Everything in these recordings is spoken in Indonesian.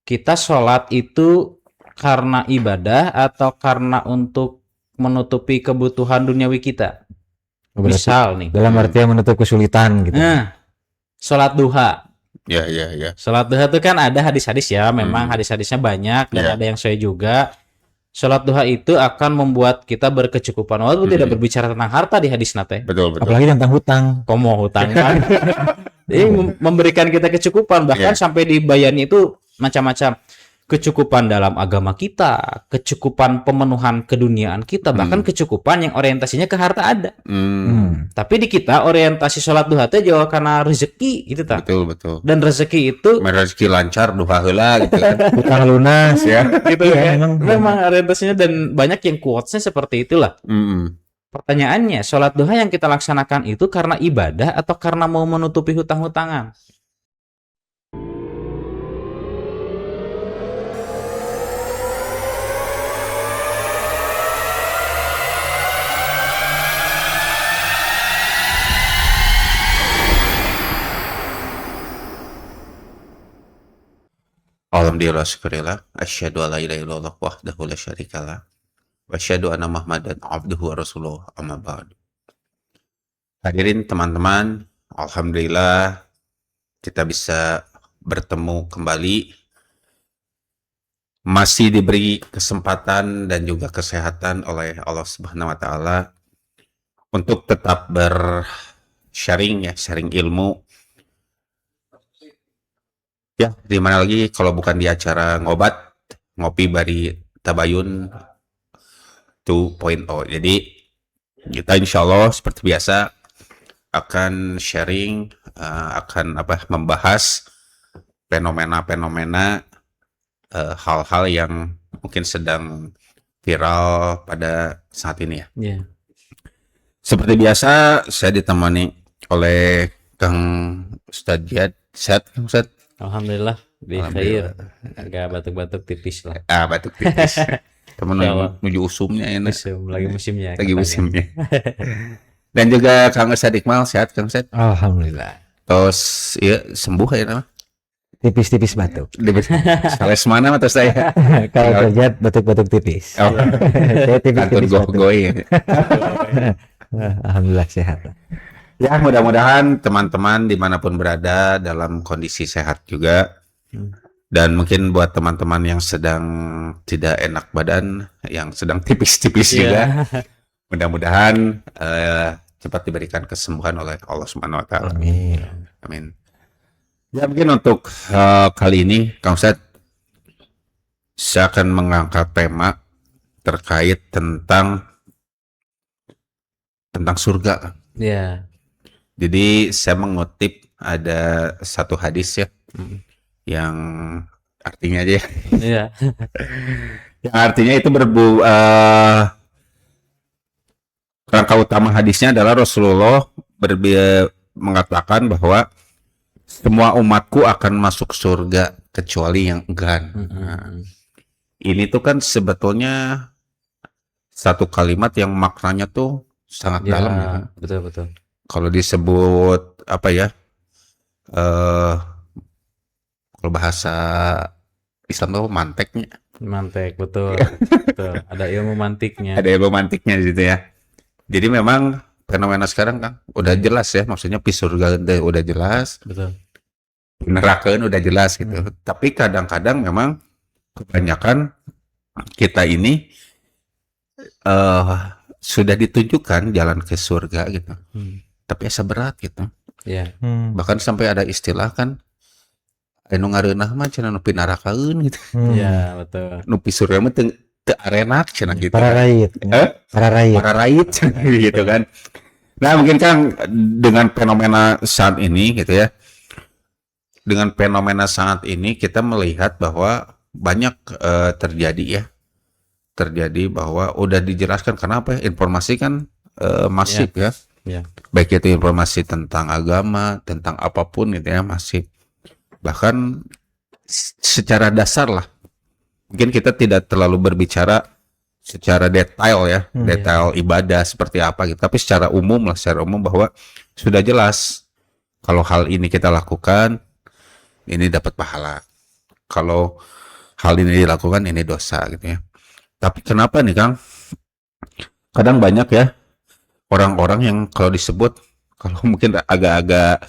kita sholat itu karena ibadah atau karena untuk menutupi kebutuhan duniawi kita. Berarti Misal nih, dalam artian menutup kesulitan gitu. nah, sholat duha. Ya. Sholat duha itu kan ada hadis-hadis ya, memang hadis-hadisnya banyak dan ada yang saya juga. Sholat duha itu akan membuat kita berkecukupan. Walaupun tidak berbicara tentang harta di hadis nate. Betul. Apalagi tentang hutang. Komo hutang kan. Ini memberikan kita kecukupan, bahkan sampai dibayarnya itu macam-macam. Kecukupan dalam agama kita, kecukupan pemenuhan keduniaan kita, bahkan kecukupan yang orientasinya ke harta ada. Tapi di kita orientasi sholat duha teh jauh karena rezeki gitu tak. Betul. Dan rezeki itu Rezeki lancar duha heula gitu kan. Hutang lunas ya. gitu ya. Memang orientasinya dan banyak yang quotes-nya seperti itulah. Pertanyaannya, sholat duha yang kita laksanakan itu karena ibadah atau karena mau menutupi hutang-hutangan? Alhamdulillah syukurillah. Asyhadu alla ilaha illallah wahdahu la syarikalah. Wa asyhadu anna Muhammadan abduhu wa rasuluh amma ba'du. Hadirin teman-teman, alhamdulillah kita bisa bertemu kembali. Masih diberi kesempatan dan juga kesehatan oleh Allah Subhanahu wa taala untuk tetap sharing ilmu. Ya, di mana lagi kalau bukan di acara ngopi bari Tabayun 2.0. Jadi kita insya Allah seperti biasa akan sharing, akan membahas fenomena-fenomena, hal-hal yang mungkin sedang viral pada saat ini ya. Yeah. Seperti biasa saya ditemani oleh Kang Ustadz Jihad. Sehat Kang Ustadz? Alhamdulillah, khair. Agak batuk-batuk tipis lah. Batuk tipis. Temen menuju usumnya ini. Lagi musimnya. Lagi musimnya. Dan juga Kang Ustadz Iqmal, sehat Kang Ustadz? Alhamdulillah. Terus ya sembuh ya nama? Tipis-tipis batuk. Sales mana atau saya? Kalau kerja batuk-batuk tipis. Oh. Saya tipis-tipis batuk. Alhamdulillah sehat. Ya, mudah-mudahan teman-teman dimanapun berada dalam kondisi sehat juga. Dan mungkin buat teman-teman yang sedang tidak enak badan, yang sedang tipis-tipis juga, mudah-mudahan cepat diberikan kesembuhan oleh Allah Subhanahu wa taala. Amin. Ya, mungkin untuk kali ini Kang Ustadz, saya akan mengangkat tema terkait tentang surga. Ya. Jadi saya mengutip ada satu hadis ya, yang artinya aja. Iya. Yang artinya itu rangka utama hadisnya adalah Rasulullah mengatakan bahwa semua umatku akan masuk surga kecuali yang enggan. Nah, ini tuh kan sebetulnya satu kalimat yang maknanya tuh sangat dalam ya. Betul. Kalau disebut apa ya? Kalau bahasa Islam tuh manteknya. Mantek, betul. Betul. Ada ilmu mantiknya. Ada ilmu mantiknya gitu ya. Jadi memang fenomena sekarang kan udah jelas ya, maksudnya surga udah jelas. Betul. Neraka udah jelas gitu. Tapi kadang-kadang memang kebanyakan kita ini sudah ditunjukkan jalan ke surga gitu. Tapi asa berat gitu. Iya. Bahkan sampai ada istilah kan anu ngareunah mah cenah nu pinarakaeun gitu. Iya, betul. Nu pi surga mah teu arenak cenah gitu. Para rakyat. Para rakyat gitu kan. Nah, mungkin Kang dengan fenomena saat ini gitu ya. Dengan fenomena saat ini kita melihat bahwa banyak terjadi bahwa udah dijelaskan kenapa ya, informasi kan masif ya. Baik itu informasi tentang agama, tentang apapun gitu ya, masif. Bahkan secara dasar lah, mungkin kita tidak terlalu berbicara secara detail ya, detail ibadah seperti apa gitu, tapi secara umum bahwa sudah jelas kalau hal ini kita lakukan, ini dapat pahala. kalau hal ini dilakukan ini dosa gitu ya. Tapi kenapa nih Kang? Kadang banyak ya orang-orang yang kalau disebut, kalau mungkin agak-agak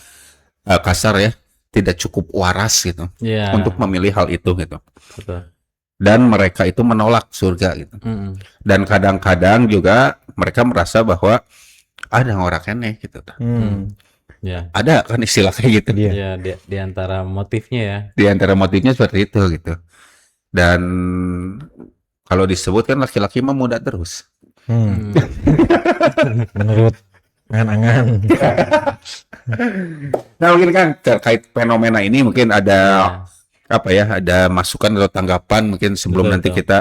kasar ya, tidak cukup waras gitu Ya, untuk memilih hal itu gitu. betul. Dan mereka itu menolak surga gitu. Mm-mm. Dan kadang-kadang juga mereka merasa bahwa ada orang aneh gitu. Ya, Ada kan istilah kayak gitu. Iya. ya di antara motifnya ya. Di antara motifnya seperti itu gitu. Dan kalau disebut kan laki-laki mah muda terus. Hmm. Hmm. Menurut angan-angan. Nah mungkin kan terkait fenomena ini mungkin ada Ya, apa ya, ada masukan atau tanggapan mungkin sebelum Betul, nanti betul. kita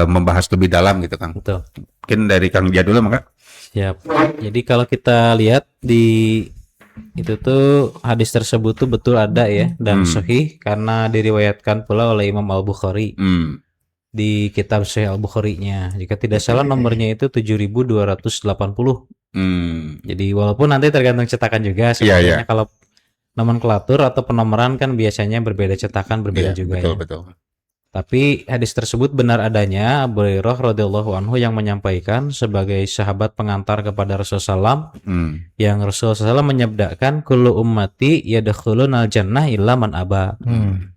membahas lebih dalam gitu Kang. betul. Mungkin dari Kang Jadul maka. Siap. Jadi kalau kita lihat di itu tuh hadis tersebut tuh betul ada ya dan sahih karena diriwayatkan pula oleh Imam Al-Bukhari di kitab Sahih Al-Bukhari-nya. Jika tidak salah nomornya itu 7280. Jadi walaupun nanti tergantung cetakan juga sebenarnya kalau nomenklatur atau penomoran kan biasanya berbeda cetakan berbeda Iya, juga betul, ya. betul. Tapi hadis tersebut benar adanya. Abu Hurairah radhiyallahu anhu yang menyampaikan sebagai sahabat pengantar kepada Rasulullah SAW, yang Rasulullah SAW menyabdakan kullu ummati yadkhulunal jannah illa man aba.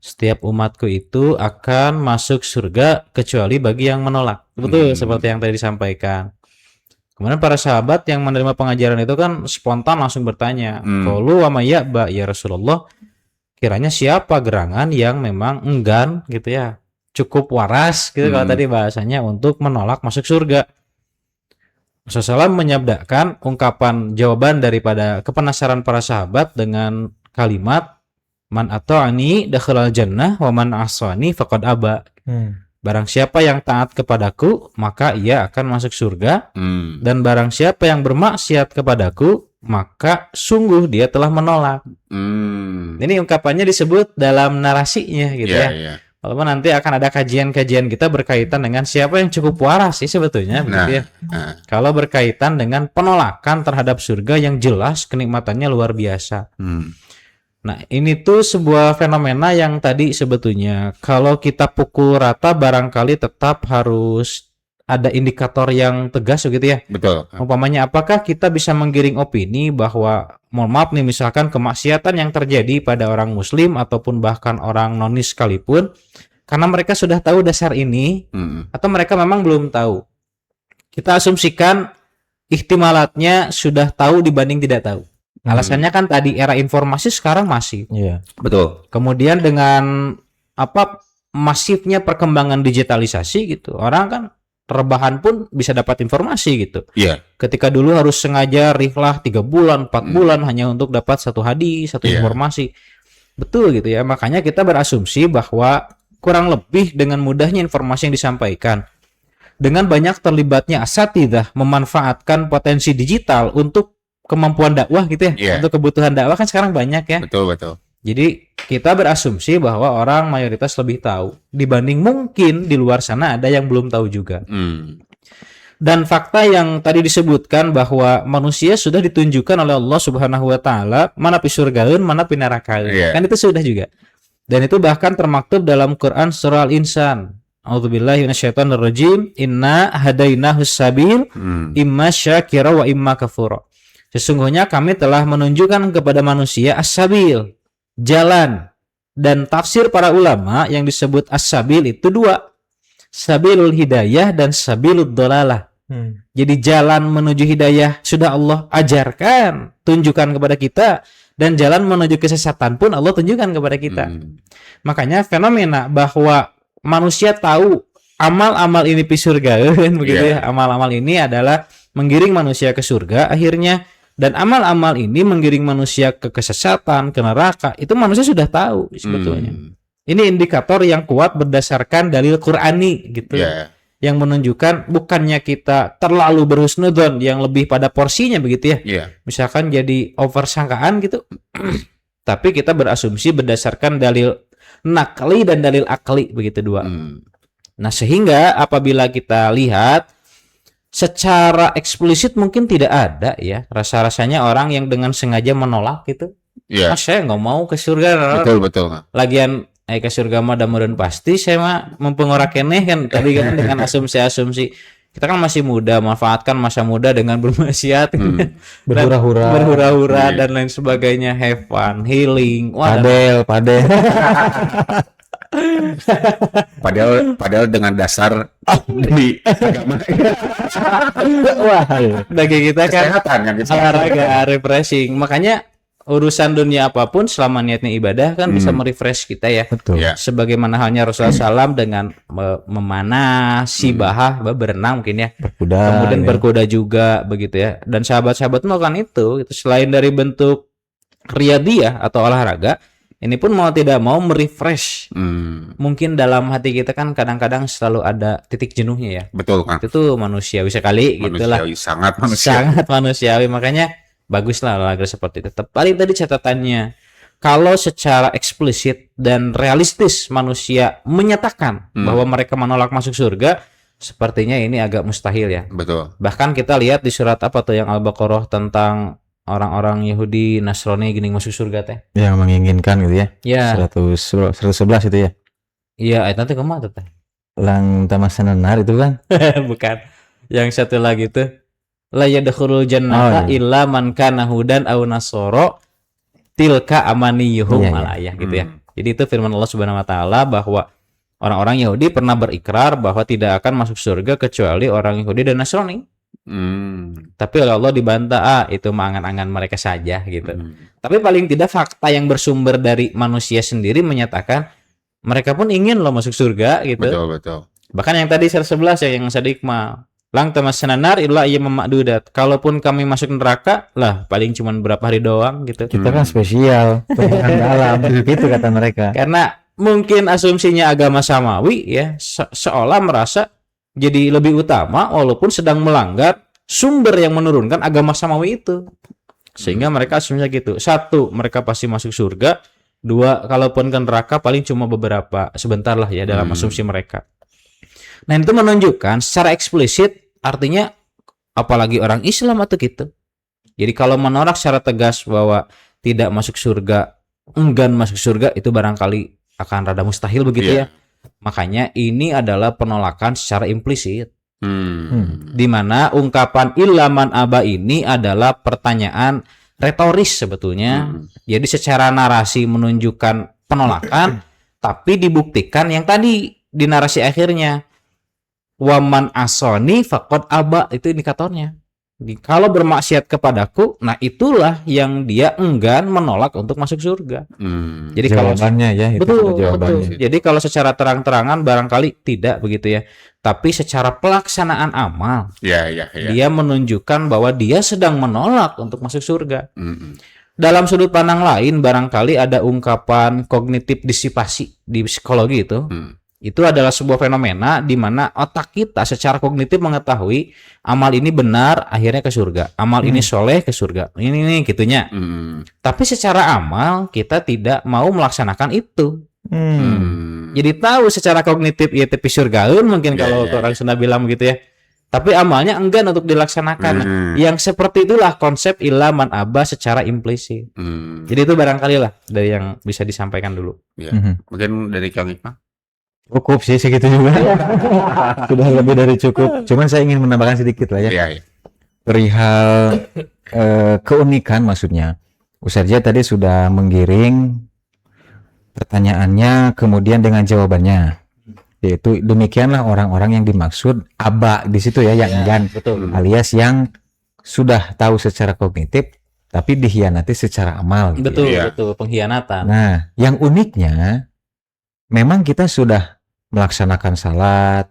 Setiap umatku itu akan masuk surga kecuali bagi yang menolak. Betul seperti yang tadi disampaikan. Kemudian para sahabat yang menerima pengajaran itu kan spontan langsung bertanya, qalu wa may ya'ba ya Rasulullah, kiranya siapa gerangan yang memang enggan gitu ya, cukup waras gitu kalau tadi bahasanya untuk menolak masuk surga. Rasulullah SAW menyabdakan ungkapan jawaban daripada kepenasaran para sahabat dengan kalimat man ata'ani dakhalal jannah wa man asani faqad aba. Barang siapa yang taat kepadaku maka ia akan masuk surga, dan barang siapa yang bermaksiat kepadaku maka sungguh dia telah menolak. Ini ungkapannya disebut dalam narasinya gitu ya. Walaupun nanti akan ada kajian-kajian kita berkaitan dengan siapa yang cukup waras sih sebetulnya begitu ya. Kalau berkaitan dengan penolakan terhadap surga yang jelas kenikmatannya luar biasa. Nah, ini tuh sebuah fenomena yang tadi sebetulnya kalau kita pukul rata barangkali tetap harus ada indikator yang tegas begitu ya. Betul. Umpamanya apakah kita bisa menggiring opini bahwa mohon maaf nih misalkan kemaksiatan yang terjadi pada orang muslim ataupun bahkan orang nonis sekalipun karena mereka sudah tahu dasar ini atau mereka memang belum tahu. Kita asumsikan ihtimalatnya sudah tahu dibanding tidak tahu. Alasannya kan tadi era informasi sekarang masih. Iya. Betul. Kemudian dengan masifnya perkembangan digitalisasi gitu, orang kan rebahan pun bisa dapat informasi gitu. Iya. Ketika dulu harus sengaja rihlah 3 bulan, 4 bulan hanya untuk dapat satu hadis, satu informasi. Betul gitu ya. Makanya kita berasumsi bahwa kurang lebih dengan mudahnya informasi yang disampaikan, dengan banyak terlibatnya asatidzah memanfaatkan potensi digital untuk kemampuan dakwah gitu ya. Untuk kebutuhan dakwah kan sekarang banyak ya. Betul, betul. Jadi kita berasumsi bahwa orang mayoritas lebih tahu dibanding mungkin di luar sana ada yang belum tahu juga. Dan fakta yang tadi disebutkan bahwa manusia sudah ditunjukkan oleh Allah Subhanahu wa taala mana pi surgaeun, mana pi nerakaeun. Kan itu sudah juga. Dan itu bahkan termaktub dalam Quran surah Al-Insan. A'udzubillahi minasyaitonirrajim. Inna hadainahus sabil imma syakira wa imma kafura. Sesungguhnya kami telah menunjukkan kepada manusia as-sabil, jalan. Dan tafsir para ulama yang disebut as-sabil itu 2. Sabilul hidayah dan sabilud dolalah. Jadi jalan menuju hidayah sudah Allah ajarkan, tunjukkan kepada kita, dan jalan menuju kesesatan pun Allah tunjukkan kepada kita. Makanya fenomena bahwa manusia tahu amal-amal ini pi surgaeun begitu ya. Amal-amal ini adalah menggiring manusia ke surga akhirnya, dan amal-amal ini menggiring manusia ke kesesatan, ke neraka. Itu manusia sudah tahu sebetulnya. Ini indikator yang kuat berdasarkan dalil Qur'ani gitu. Yang menunjukkan bukannya kita terlalu berhusnudzon yang lebih pada porsinya begitu ya. Misalkan jadi oversangkaan gitu. Tapi kita berasumsi berdasarkan dalil nakli dan dalil akli begitu 2. Nah, sehingga apabila kita lihat secara eksplisit mungkin tidak ada ya rasa-rasanya orang yang dengan sengaja menolak gitu. Saya nggak mau ke surga. Betul. Lagian ke surga mah da meureun pasti saya mah mempengaruh keneh kan tadi kan dengan asumsi-asumsi. Kita kan masih muda, manfaatkan masa muda dengan bermaksiat, Berhura-hura. berhura-hura Iya. dan lain sebagainya, have fun, healing. Wah, Padel. Padahal dengan dasar di agama Wah, iya. bagi kita kan kesehatan kan gitu. olahraga, refreshing. Makanya urusan dunia apapun selama niatnya ibadah kan bisa merefresh kita ya. Betul. Ya. Sebagaimana halnya Rasulullah SAW dengan memanah, sibahah, berenang mungkin ya. Berkuda. Kemudian ya. berkuda juga begitu ya. Dan sahabat-sahabat melakukan itu selain dari bentuk riyadhiyah atau olahraga, ini pun mau tidak mau merefresh. Mungkin dalam hati kita kan kadang-kadang selalu ada titik jenuhnya ya. Betul kan. Itu tuh manusiawi sekali gitulah. Manusiawi, sangat manusiawi. Sangat manusiawi, makanya baguslah olahraga seperti itu. Paling tadi catatannya, kalau secara eksplisit dan realistis manusia menyatakan bahwa mereka menolak masuk surga, sepertinya ini agak mustahil ya. Betul. Bahkan kita lihat di surat apa tuh yang Al-Baqarah tentang orang-orang Yahudi Nasrani gini masuk surga teh. Yang menginginkan gitu ya. Ya, 111 itu ya. iya ayat nanti kemana teh? Lang tamasanan nar itu kan. Bukan. Yang satu lagi tuh la yadkhulul jannata Oh, iya. illa man kana hudan aw nasara tilka amaniyuhum Iya, iya. malayah gitu ya. Jadi itu firman Allah Subhanahu wa taala bahwa orang-orang Yahudi pernah berikrar bahwa tidak akan masuk surga kecuali orang Yahudi dan Nasrani. Tapi oleh Allah dibantah, itu mah angan-angan mereka saja gitu. Tapi paling tidak fakta yang bersumber dari manusia sendiri menyatakan mereka pun ingin loh masuk surga gitu. Betul. Bahkan yang tadi 11 ya yang Sadik mah lang tamassanan nar illa ayyam ma'dudat. Kalaupun kami masuk neraka lah paling cuman berapa hari doang gitu. Kita kan spesial, penyerangan dalam gitu kata mereka. Karena mungkin asumsinya agama samawi ya seolah merasa jadi lebih utama walaupun sedang melanggar sumber yang menurunkan agama samawi itu. Sehingga mereka asumsinya gitu. Satu, mereka pasti masuk surga. Dua, kalaupun ke neraka paling cuma beberapa sebentar lah ya dalam asumsi mereka. Nah, itu menunjukkan secara eksplisit artinya apalagi orang Islam atau gitu. Jadi kalau menolak secara tegas bahwa tidak masuk surga, enggan masuk surga itu barangkali akan rada mustahil begitu ya. Makanya ini adalah penolakan secara implisit. Di mana ungkapan ilaman aba ini adalah pertanyaan retoris sebetulnya. Jadi secara narasi menunjukkan penolakan tapi dibuktikan yang tadi di narasi akhirnya waman asoni faqad aba, itu indikatornya. Kalau bermaksiat kepadaku, nah itulah yang dia enggan menolak untuk masuk surga. Jadi kalau Jawabannya ya itu betul, jawabannya. betul. Jadi kalau secara terang-terangan barangkali tidak begitu ya. Tapi secara pelaksanaan amal, Ya. dia menunjukkan bahwa dia sedang menolak untuk masuk surga. Dalam sudut pandang lain barangkali ada ungkapan kognitif disipasi di psikologi itu. Itu adalah sebuah fenomena di mana otak kita secara kognitif mengetahui amal ini benar akhirnya ke surga, amal ini soleh ke surga, ini gitunya. Tapi secara amal kita tidak mau melaksanakan itu. Jadi tahu secara kognitif ya tepi surgaun mungkin kalau orang Sunda bilang begitu ya. Tapi amalnya enggan untuk dilaksanakan. Nah, yang seperti itulah konsep illa man aba secara implisit. Jadi itu barangkali lah dari yang bisa disampaikan dulu. Ya. Mungkin dari Kang Iqbal. Cukup sih segitu juga. Sudah lebih dari cukup. Cuman saya ingin menambahkan sedikit lah ya. Iya. Perihal keunikan maksudnya. Ustazah tadi sudah menggiring pertanyaannya kemudian dengan jawabannya. Yaitu demikianlah orang-orang yang dimaksud aba di situ ya, yang enggan, Betul. alias yang sudah tahu secara kognitif tapi dikhianati secara amal gitu. Betul, Iya. betul, pengkhianatan. Nah, yang uniknya memang kita sudah melaksanakan salat,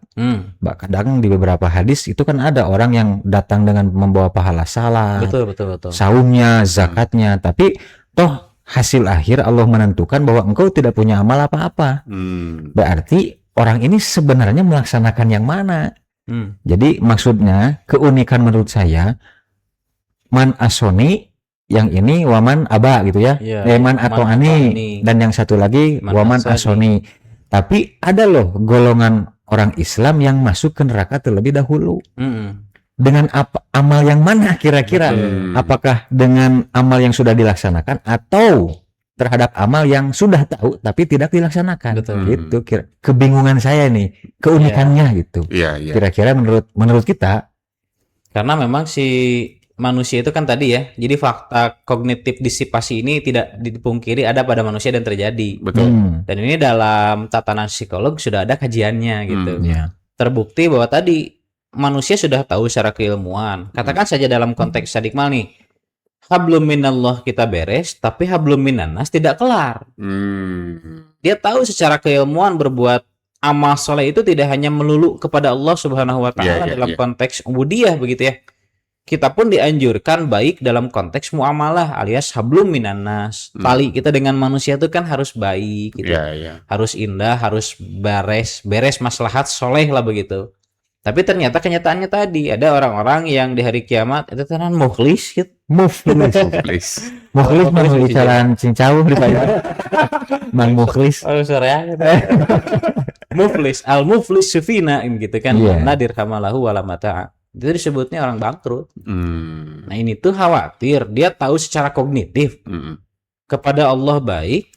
kadang di beberapa hadis itu kan ada orang yang datang dengan membawa pahala salat, Betul. saumnya, zakatnya, tapi toh hasil akhir Allah menentukan bahwa engkau tidak punya amal apa-apa. Berarti orang ini sebenarnya melaksanakan yang mana? Jadi maksudnya keunikan menurut saya man asoni yang ini waman aba gitu ya. Iya. Man atau Man ani atau ani. dan yang satu lagi Man waman asoni. asoni. Tapi ada loh golongan orang Islam yang masuk ke neraka terlebih dahulu. Dengan apa amal yang mana kira-kira? Apakah dengan amal yang sudah dilaksanakan atau terhadap amal yang sudah tahu tapi tidak dilaksanakan. Betul. Gitu kebingungan saya nih, keunikannya gitu. Iya, iya. Kira-kira menurut kita, Karena memang si manusia itu kan tadi ya, jadi fakta kognitif disipasi ini tidak dipungkiri ada pada manusia dan terjadi. Betul. Dan ini dalam tatanan psikolog sudah ada kajiannya gitu. ya. Terbukti bahwa tadi manusia sudah tahu secara keilmuan. Katakan saja dalam konteks Sadikmal nih, hablum minallah kita beres, tapi hablum minannas tidak kelar. Dia tahu secara keilmuan berbuat amal soleh itu tidak hanya melulu kepada Allah Subhanahu wa taala dalam konteks ubudiyah begitu ya. Kita pun dianjurkan baik dalam konteks muamalah alias hablum minannas. Tali kita dengan manusia itu kan harus baik gitu. Harus indah, harus beres maslahat soleh lah begitu. Tapi ternyata kenyataannya tadi ada orang-orang yang di hari kiamat itu tenan mukhlis gitu. Mukhlis mah bicaraan cincau dibayar. Mang mukhlis. Oh, sorry ya. Muflis, al-muflis sufina gitu kan. Nadir kamalahu wala mata'. Itu disebutnya orang bangkrut. Nah ini tuh khawatir dia tahu secara kognitif kepada Allah baik.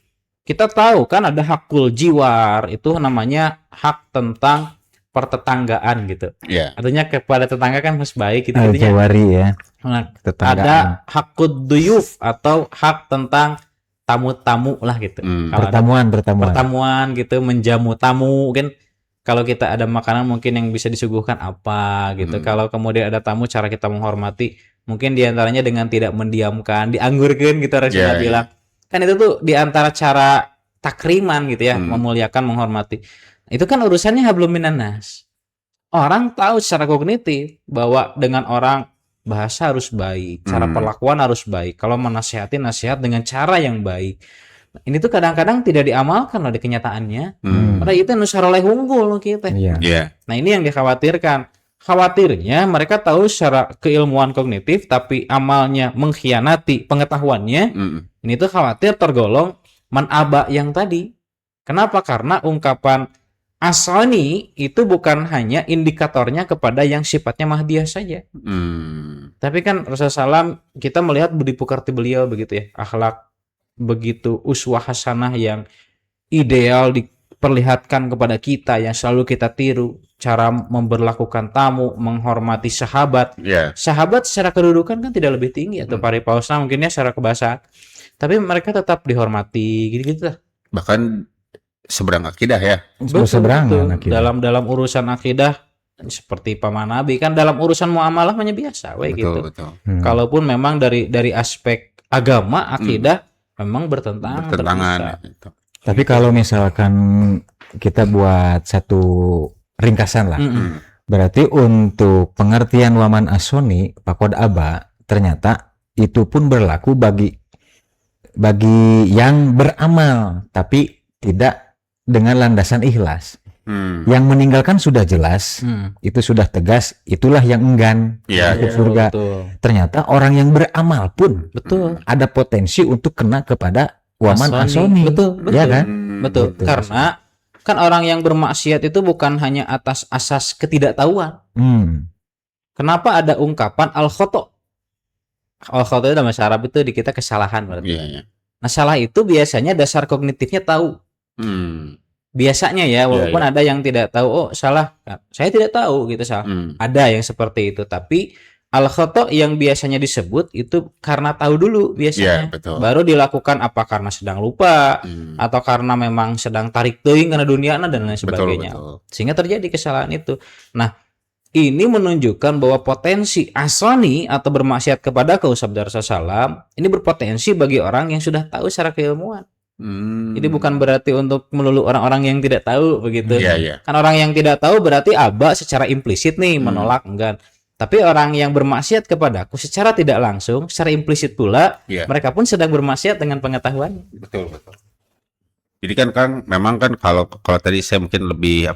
Kita tahu kan ada hakul jiwar, itu namanya hak tentang pertetanggaan gitu. Artinya kepada tetangga kan harus baik gitu. Jawari ya. Nah, ada hakud duyuf atau hak tentang tamu-tamu lah gitu. Pertemuan gitu, menjamu tamu kan. Kalau kita ada makanan mungkin yang bisa disuguhkan apa gitu. Kalau kemudian ada tamu, cara kita menghormati mungkin diantaranya dengan tidak mendiamkan, dianggurkan gitu Rasulullah bilang. Kan itu tuh diantara cara takriman gitu ya, memuliakan, menghormati. Itu kan urusannya hablum minannas. Orang tahu secara kognitif bahwa dengan orang bahasa harus baik, cara perlakuan harus baik. Kalau menasihati, nasihat dengan cara yang baik. Ini tuh kadang-kadang tidak diamalkan loh di kenyataannya. Padahal itu nusaroleh unggul kita. Nah ini yang dikhawatirkan. Khawatirnya mereka tahu secara keilmuan kognitif, tapi amalnya mengkhianati pengetahuannya. Ini tuh khawatir tergolong manaba yang tadi. Kenapa? Karena ungkapan asani itu bukan hanya indikatornya kepada yang sifatnya mahdiyah saja. Tapi kan Rasulullah SAW kita melihat budi pekerti beliau begitu ya, akhlak begitu uswah hasanah yang ideal diperlihatkan kepada kita, yang selalu kita tiru, cara memperlakukan tamu, menghormati sahabat. Sahabat secara kedudukan kan tidak lebih tinggi atau paripausna mungkinnya secara kebahasaan, tapi mereka tetap dihormati gitu-gitu lah. Bahkan seberang akidah ya. Seberangan akidah. Dalam urusan akidah seperti paman nabi kan, dalam urusan muamalah hanya biasa gitu. Kalaupun memang dari aspek agama akidah memang bertentangan gitu. Tapi kalau misalkan kita buat satu ringkasan lah, berarti untuk pengertian waman asoni pakod aba ternyata itu pun berlaku bagi yang beramal tapi tidak dengan landasan ikhlas. Yang meninggalkan sudah jelas, itu sudah tegas, itulah yang enggan masuk surga. Ternyata orang yang beramal pun ada potensi untuk kena kepada waman asoni. Ya kan? Betul. Karena kan orang yang bermaksiat itu bukan hanya atas asas ketidaktahuan. Kenapa ada ungkapan al-khoto? Al-khoto itu dalam bahasa Arab itu di kita kesalahan berarti. Nah, salah itu biasanya dasar kognitifnya tahu. Biasanya ya, walaupun ada yang tidak tahu, oh salah, saya tidak tahu gitu salah. Ada yang seperti itu, tapi al-khoto yang biasanya disebut itu karena tahu dulu biasanya. Baru dilakukan apa karena sedang lupa atau karena memang sedang tarik teuing karena dunia dan lain sebagainya. Sehingga terjadi kesalahan itu. Nah, ini menunjukkan bahwa potensi asani atau bermaksiat kepada sabda Rasulullah SAW ini berpotensi bagi orang yang sudah tahu secara keilmuan. Jadi bukan berarti untuk melulu orang-orang yang tidak tahu begitu. Kan orang yang tidak tahu berarti aba secara implisit nih menolak enggak. Tapi orang yang bermaksiat kepadaku secara tidak langsung, secara implisit pula, mereka pun sedang bermaksiat dengan pengetahuan. Betul. Jadi kan Kang, memang kan kalau tadi saya mungkin lebih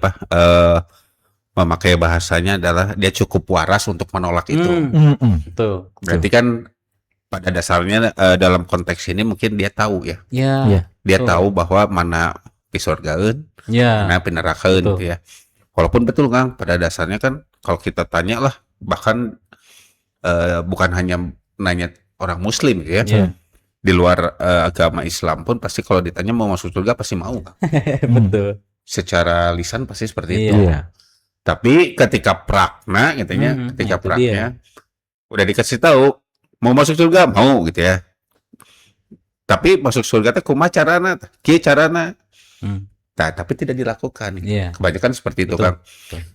memakai bahasanya adalah dia cukup waras untuk menolak itu. Betul. Berarti kan pada dasarnya dalam konteks ini mungkin dia tahu ya. Dia tahu bahwa mana pisorgaeun, mana pinerakeun gitu ya. Walaupun betul Kang, pada dasarnya kan kalau kita tanya lah, bahkan bukan hanya nanya orang muslim gitu ya. di luar agama Islam pun pasti kalau ditanya mau masuk surga pasti mau kan? Betul. Secara lisan pasti seperti itu. Iya. Tapi ketika prakna gitu ya, ketika itu praknya udah dikasih tahu mau masuk surga mau gitu ya. Tapi masuk surga teh kumaha carana? Kieu carana. Nah, tapi tidak dilakukan. Iya. Kebanyakan seperti itu Betul. kan.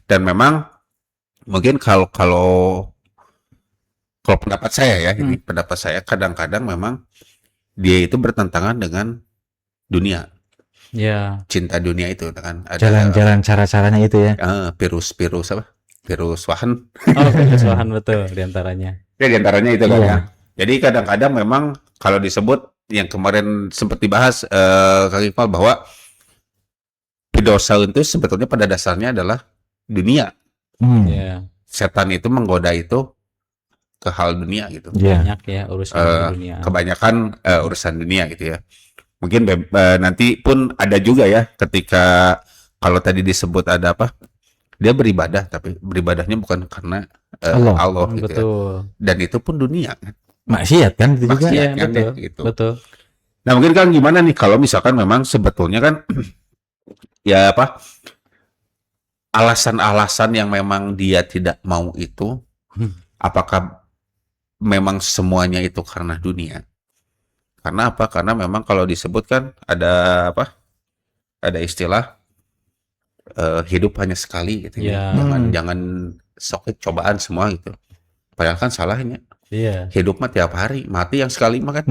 Dan memang mungkin kalau pendapat saya ya, ini pendapat saya kadang-kadang memang dia itu bertentangan dengan dunia. Ya. Cinta dunia itu kan. Ada Jalan-jalan cara-caranya itu ya. virus apa? Virus Wahan. Oh, kesusahan betul diantaranya. Ya diantaranya itu kan Iya. ya. Jadi kadang-kadang memang kalau disebut yang kemarin sempat dibahas Kang Iqbal bahwa dosa itu sebetulnya pada dasarnya adalah dunia. Ya. Setan itu menggoda itu ke hal dunia gitu. Iya. Banyak ya urusan di dunia. Kebanyakan urusan dunia gitu ya. Mungkin nanti pun ada juga ya ketika kalau tadi disebut ada apa? Dia beribadah tapi beribadahnya bukan karena Allah gitu ya. Betul. Dan itu pun dunia kan. Maksiat kan itu juga. Iya, kan betul. ya, gitu. Betul. Nah mungkin kan gimana nih kalau misalkan memang sebetulnya kan ya apa alasan-alasan yang memang dia tidak mau itu apakah memang semuanya itu karena dunia? Karena apa? Karena memang kalau disebut kan ada apa? Ada istilah hidup hanya sekali gitu ya. Jangan sok cobaan semua gitu. Padahal kan salahnya. Iya. Hidup mah tiap hari, mati yang sekali mah kan.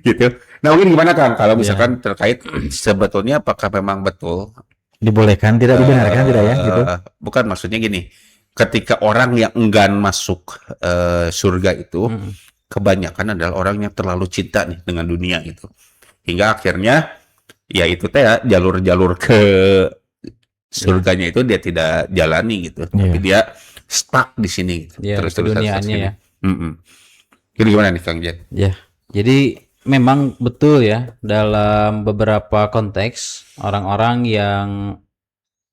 Gitu. Nah, mungkin gimana Kang kalau misalkan terkait sebetulnya apakah memang betul Dibolehkan, tidak dibenarkan tidak ya gitu. bukan maksudnya gini. Ketika orang yang enggan masuk surga itu kebanyakan adalah orang yang terlalu cinta nih dengan dunia gitu. Hingga akhirnya ya itu teh ya, jalur-jalur ke surganya itu dia tidak jalani gitu. Tapi dia stuck di sini gitu. Ya, Terus-terusan dunianya ya. Jadi gimana nih Kang Jen? Ya. Jadi memang betul ya dalam beberapa konteks orang-orang yang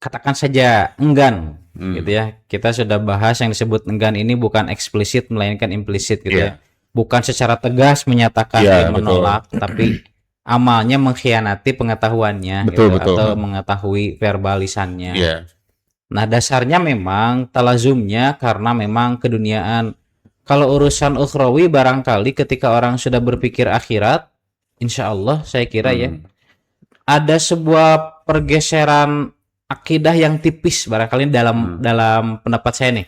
katakan saja enggan gitu ya. Kita sudah bahas yang disebut enggan ini bukan eksplisit melainkan implisit gitu ya. Bukan secara tegas menyatakan dia menolak, tapi amalnya mengkhianati pengetahuannya Betul. atau mengetahui verbalisannya. Iya. Nah, dasarnya memang talazumnya karena memang keduniaan. Kalau urusan ukhrawi barangkali ketika orang sudah berpikir akhirat, insya Allah saya kira ya ada sebuah pergeseran akidah yang tipis barangkali dalam pendapat saya nih.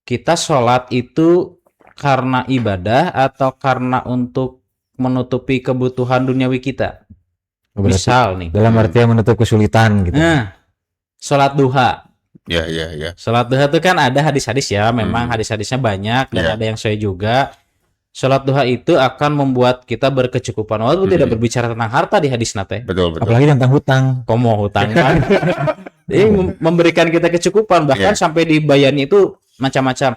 Kita sholat itu karena ibadah atau karena untuk menutupi kebutuhan duniawi kita. Misal nih. Dalam artian menutup kesulitan gitu. Nah, sholat duha. Ya. Sholat duha itu kan ada hadis-hadis ya, memang hadis-hadisnya banyak dan ada yang saya juga. Sholat duha itu akan membuat kita berkecukupan. Walaupun tidak berbicara tentang harta di hadis nate. Betul. Apalagi tentang hutang. Komo hutang kan. Ini memberikan kita kecukupan, bahkan sampai dibayani itu macam-macam.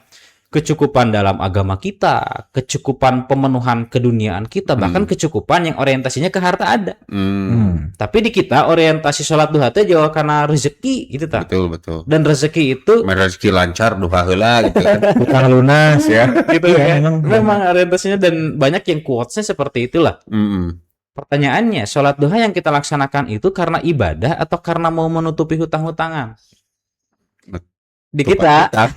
Kecukupan dalam agama kita, kecukupan pemenuhan keduniaan kita, bahkan kecukupan yang orientasinya ke harta ada. Tapi di kita orientasi sholat duha itu jauh karena rezeki gitu tak. Betul. Dan rezeki itu rezeki lancar duha heula gitu kan. Hutang lunas ya. gitu ya. Memang orientasinya dan banyak yang quotes-nya seperti itulah. Pertanyaannya, sholat duha yang kita laksanakan itu karena ibadah atau karena mau menutupi hutang-hutangan? Di kita. Nah,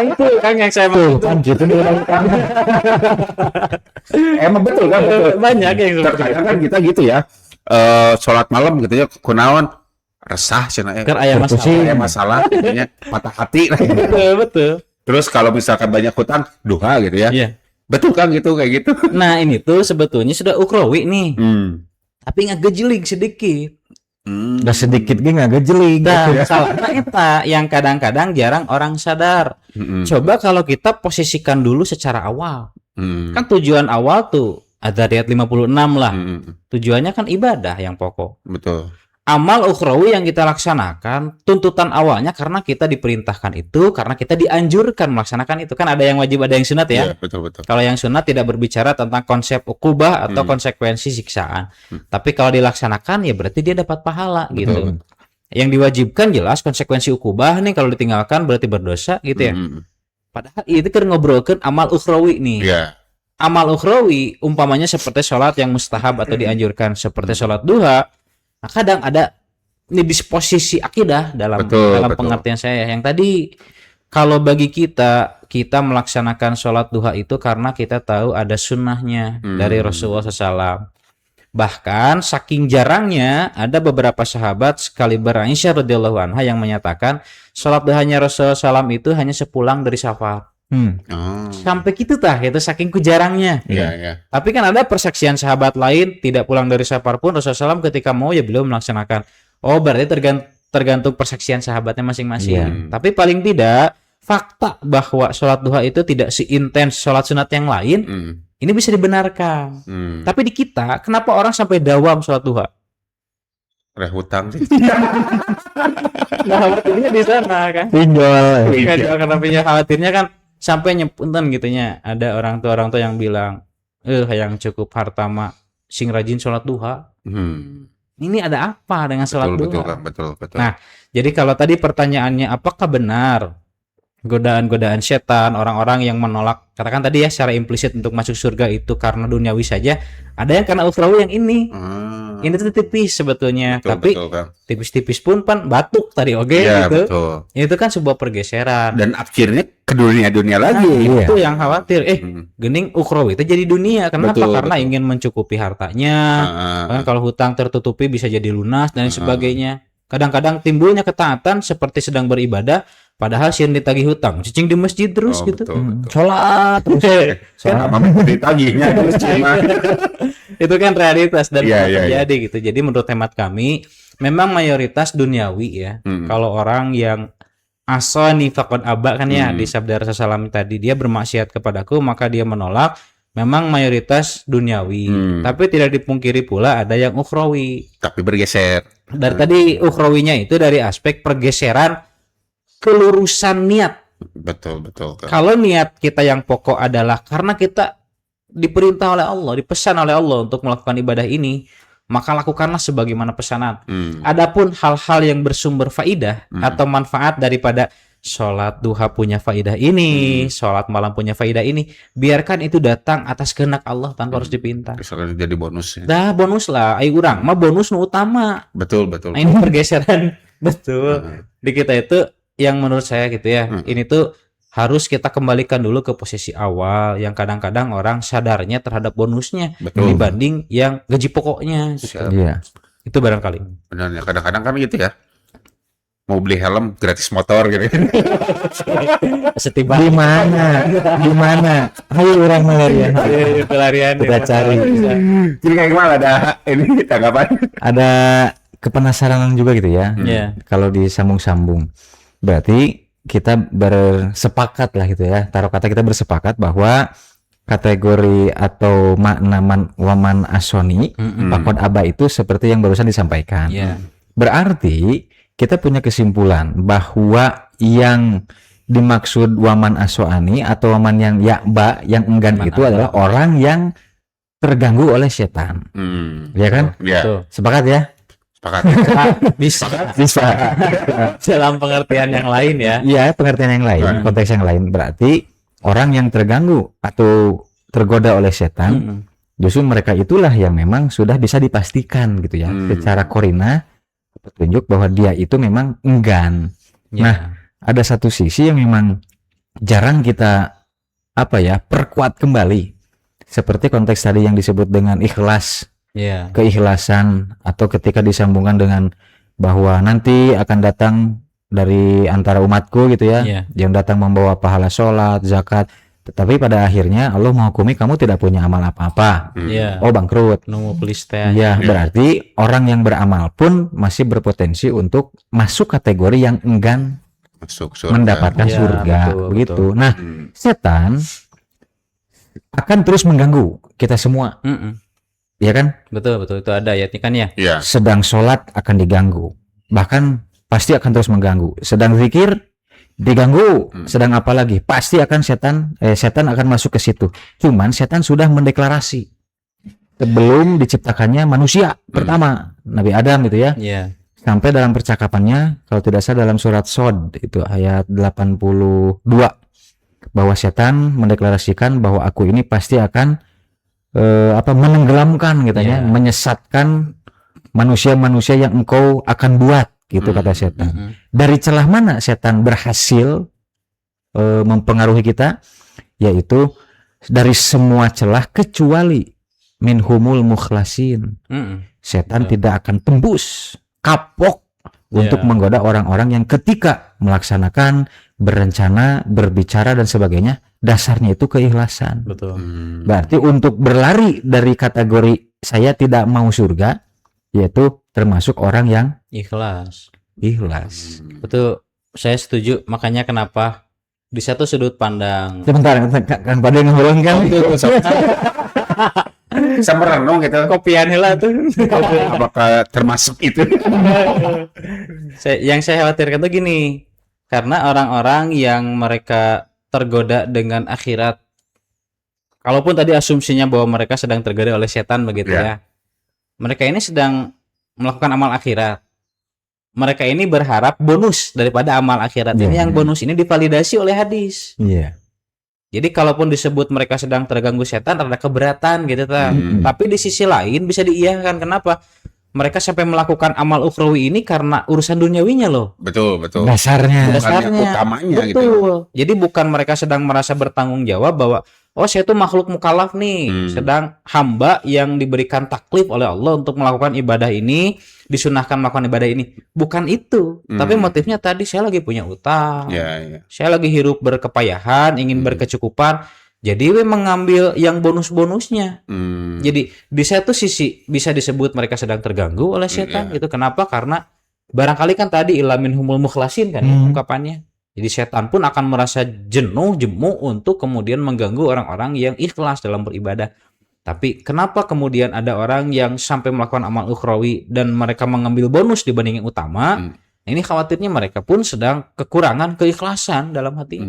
itu kan yang saya mau Kan gitu nih orang. Emang betul kan? Betul. Banyak yang Terkadang kan kita gitu ya. Sholat malam gitu ya kunaon resah cenah kan ayam masalah intinya patah hati. Betul. Terus kalau misalkan banyak hutang duha gitu ya. Iya. Betul kan gitu kayak gitu. Nah, ini tuh sebetulnya sudah ukhrawi nih. Tapi ngegejeling sedikit. Udah sedikit ge ngagejelig. Nah, salahnya eta yang kadang-kadang jarang orang sadar. Coba kalau kita posisikan dulu secara awal. Kan tujuan awal tuh Adzariyat 56 lah. Tujuannya kan ibadah yang pokok. Betul. Amal ukhrawi yang kita laksanakan, tuntutan awalnya karena kita diperintahkan itu, karena kita dianjurkan melaksanakan itu. Kan ada yang wajib, ada yang sunat ya. Betul. Kalau yang sunat tidak berbicara tentang konsep ukubah atau konsekuensi siksaan. Tapi kalau dilaksanakan ya berarti dia dapat pahala gitu. Yang diwajibkan jelas konsekuensi ukubah nih, kalau ditinggalkan berarti berdosa gitu ya. Padahal itu kan ngobrolkeun amal ukhrawi nih. Iya. Amal ukhrawi umpamanya seperti sholat yang mustahab atau dianjurkan seperti sholat duha. Nah, kadang ada ini disposisi akidah dalam Betul. pengertian saya yang tadi. Kalau bagi kita melaksanakan sholat duha itu karena kita tahu ada sunnahnya dari Rasulullah SAW. Bahkan saking jarangnya ada beberapa sahabat sekali Aisyah radhiyallahu anha yang menyatakan sholat duhanya Rasulullah SAW itu hanya sepulang dari safar. Sampai gitu itu saking kujarangnya. Iya. Tapi kan ada persaksian sahabat lain tidak pulang dari safar pun Rasulullah SAW ketika mau ya beliau melaksanakan. Oh berarti tergantung persaksian sahabatnya masing-masing. Tapi paling tidak fakta bahwa sholat duha itu tidak seintens sholat sunat yang lain ini bisa dibenarkan. Tapi di kita kenapa orang sampai dawam sholat duha? Hutang sih. Nah khawatirnya di sana kan. Pinjol. Kenapa khawatirnya kan sampai nyepunten gitunya. Ada orang tua yang bilang, yang cukup harta mah sing rajin sholat duha. Ini ada apa dengan sholat duha? Betul. Nah, jadi kalau tadi pertanyaannya apakah benar godaan-godaan setan, orang-orang yang menolak, katakan tadi ya secara implisit untuk masuk surga itu karena duniawi saja, ada yang karena ukhrawi yang ini. Ini tuh tipis sebetulnya, tapi tipis-tipis pun batuk tadi ya, gitu. Betul. Itu kan sebuah pergeseran. Dan akhirnya ke dunia lagi. Itu yang khawatir. Gening ukhrawi itu jadi dunia. Kenapa? Karena ingin mencukupi hartanya. Kan kalau hutang tertutupi bisa jadi lunas dan sebagainya. Kadang-kadang timbulnya ketaatan seperti sedang beribadah, padahal sieun ditagih hutang, cicing di masjid terus gitu. Betul. Sholat terus. Ditagihnya terus Itu kan realitas dan terjadi gitu. Jadi menurut hemat kami, memang mayoritas duniawi ya. Kalau orang yang asani faqad aba kan ya di sabda Rasulullah tadi, dia bermaksiat kepadaku maka dia menolak. Memang mayoritas duniawi, tapi tidak dipungkiri pula ada yang ukhrawi. Tapi bergeser. Dari tadi ukhrawinya itu dari aspek pergeseran kelurusan niat. Betul. Kalau niat kita yang pokok adalah karena kita diperintah oleh Allah, dipesan oleh Allah untuk melakukan ibadah ini, maka lakukanlah sebagaimana pesanan. Adapun hal-hal yang bersumber faidah atau manfaat daripada sholat duha punya faidah ini, sholat malam punya faidah ini, biarkan itu datang atas kehendak Allah tanpa harus dipinta. Misalkan jadi bonus. Bonus lah, ayo urang mah bonus nu utama. Betul. Nah, ini pergeseran betul. Di kita itu yang menurut saya gitu ya, ini tuh harus kita kembalikan dulu ke posisi awal yang kadang-kadang orang sadarnya terhadap bonusnya dibanding yang gaji pokoknya. Iya. Itu barangkali. Benar ya, kadang-kadang kami gitu ya. Mau beli helm gratis motor gitu. Setiba di mana ayo orang melarian kita cari. Jadi kayak gimana ada ini tanggapan? Ada kepenasaran juga gitu ya. Kalau disambung-sambung berarti kita bersepakat lah gitu ya, taruh kata kita bersepakat bahwa kategori atau makna waman asoni pakod aba itu seperti yang barusan disampaikan. Berarti kita punya kesimpulan bahwa yang dimaksud waman asoani atau waman yang yakba, yang enggan itu adalah orang yang terganggu oleh setan. Ya kan? Ya. Sepakat ya? Sepakat. Bisa. Dalam pengertian yang lain ya. Iya, pengertian yang lain, konteks yang lain. Berarti orang yang terganggu atau tergoda oleh setan, justru mereka itulah yang memang sudah bisa dipastikan gitu ya, secara korina petunjuk bahwa dia itu memang enggan. Nah, ada satu sisi yang memang jarang kita perkuat kembali. Seperti konteks tadi yang disebut dengan ikhlas. Keikhlasan, atau ketika disambungkan dengan bahwa nanti akan datang dari antara umatku gitu ya, yang datang membawa pahala sholat, zakat, tetapi pada akhirnya Allah menghukumi kamu tidak punya amal apa-apa. Oh, bangkrut. Berarti orang yang beramal pun masih berpotensi untuk masuk kategori yang enggan mendapatkan surga. Begitu. Nah, setan akan terus mengganggu kita semua. Ya kan? Betul itu ada ayatnya kan ya. Sedang sholat akan diganggu, bahkan pasti akan terus mengganggu. Sedang zikir diganggu, sedang apa lagi? Pasti akan setan akan masuk ke situ. Cuman setan sudah mendeklarasi sebelum diciptakannya manusia pertama, Nabi Adam gitu ya. Sampai dalam percakapannya, kalau tidak salah dalam surat Shod itu ayat 82. bahwa setan mendeklarasikan bahwa aku ini pasti akan menenggelamkan katanya, menyesatkan manusia-manusia yang engkau akan buat gitu kata setan. Dari celah mana setan berhasil mempengaruhi kita? Yaitu dari semua celah kecuali minhumul mukhlasin. Setan tidak akan tembus, kapok untuk menggoda orang-orang yang ketika melaksanakan, berencana, berbicara dan sebagainya, dasarnya itu keikhlasan. Betul. Berarti untuk berlari dari kategori saya tidak mau surga, yaitu termasuk orang yang Ikhlas. ikhlas. Betul. Saya setuju. Makanya kenapa di satu sudut pandang Sebentar, Kang Pada ngomong kan? Bisa merenung gitu. kopian heula tuh. Apakah termasuk itu? Yang saya khawatirkan tuh gini, karena orang-orang yang mereka tergoda dengan akhirat, kalaupun tadi asumsinya bahwa mereka sedang tergoda oleh setan begitu ya, mereka ini sedang melakukan amal akhirat. Mereka ini berharap bonus daripada amal akhirat ini, yang bonus ini divalidasi oleh hadis. Jadi kalaupun disebut mereka sedang terganggu setan, ada keberatan gitu tapi di sisi lain bisa diiyakan. Kenapa? Mereka sampai melakukan amal ukhrawi ini karena urusan duniawinya loh. Betul. Dasarnya. Utamanya betul. gitu. Jadi bukan mereka sedang merasa bertanggung jawab bahwa saya itu makhluk mukallaf nih, sedang hamba yang diberikan taklif oleh Allah untuk melakukan ibadah ini, disunahkan melakukan ibadah ini. Bukan itu. Tapi motifnya tadi saya lagi punya utang. Saya lagi hirup berkepayahan, ingin berkecukupan. Jadi mengambil yang bonus-bonusnya. Jadi di satu sisi bisa disebut mereka sedang terganggu oleh setan gitu. Kenapa? Karena barangkali kan tadi ilamin humul mukhlasin kan ya ungkapannya. Jadi setan pun akan merasa jenuh, jemu untuk kemudian mengganggu orang-orang yang ikhlas dalam beribadah. Tapi kenapa kemudian ada orang yang sampai melakukan amal ukhrawi dan mereka mengambil bonus dibanding yang utama? Ini khawatirnya mereka pun sedang kekurangan keikhlasan dalam hati.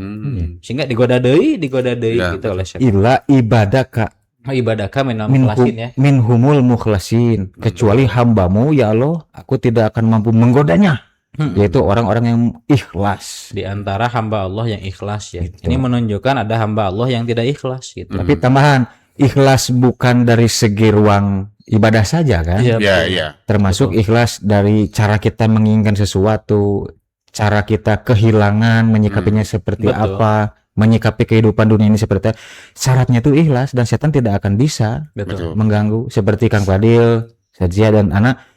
Sehingga digoda deui gitu oleh setan. Ila ibadaka. Ibadaka minal mukhlasin ya. Minhumul mukhlasin. Kecuali hambamu ya Allah, aku tidak akan mampu menggodanya. Yaitu orang-orang yang ikhlas. Di antara hamba Allah yang ikhlas ya. Ini menunjukkan ada hamba Allah yang tidak ikhlas gitu. Tapi tambahan, ikhlas bukan dari segi ruang ibadah saja kan? Iya. Termasuk ikhlas dari cara kita menginginkan sesuatu, cara kita kehilangan, menyikapinya seperti apa, menyikapi kehidupan dunia ini seperti apa. Syaratnya itu ikhlas dan setan tidak akan bisa mengganggu. Seperti Kang Fadil, Sajia dan anak.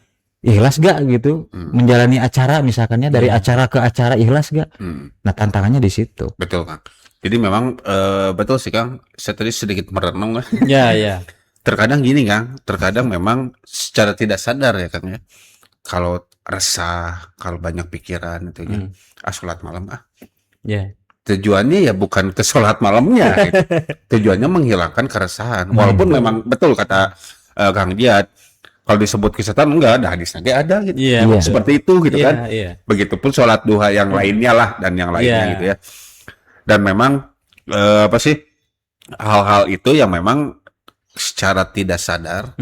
Ikhlas gak gitu menjalani acara misalkannya dari acara ke acara, ikhlas gak? Nah tantangannya di situ. Betul Kang. Jadi memang betul sih Kang. Saya tadi sedikit merenung. Ya. Terkadang gini Kang. Terkadang memang secara tidak sadar ya Kang ya. Kalau resah, kalau banyak pikiran itu ya. Sholat malam tujuannya ya bukan ke sholat malamnya. Gitu. Tujuannya menghilangkan keresahan. Walaupun memang betul kata Kang Jihad. Kalau disebut kesetan enggak ada hadisnya ada gitu. Seperti itu gitu kan. Begitupun sholat duha yang lainnya lah dan yang lainnya gitu ya. Dan memang hal-hal itu yang memang secara tidak sadar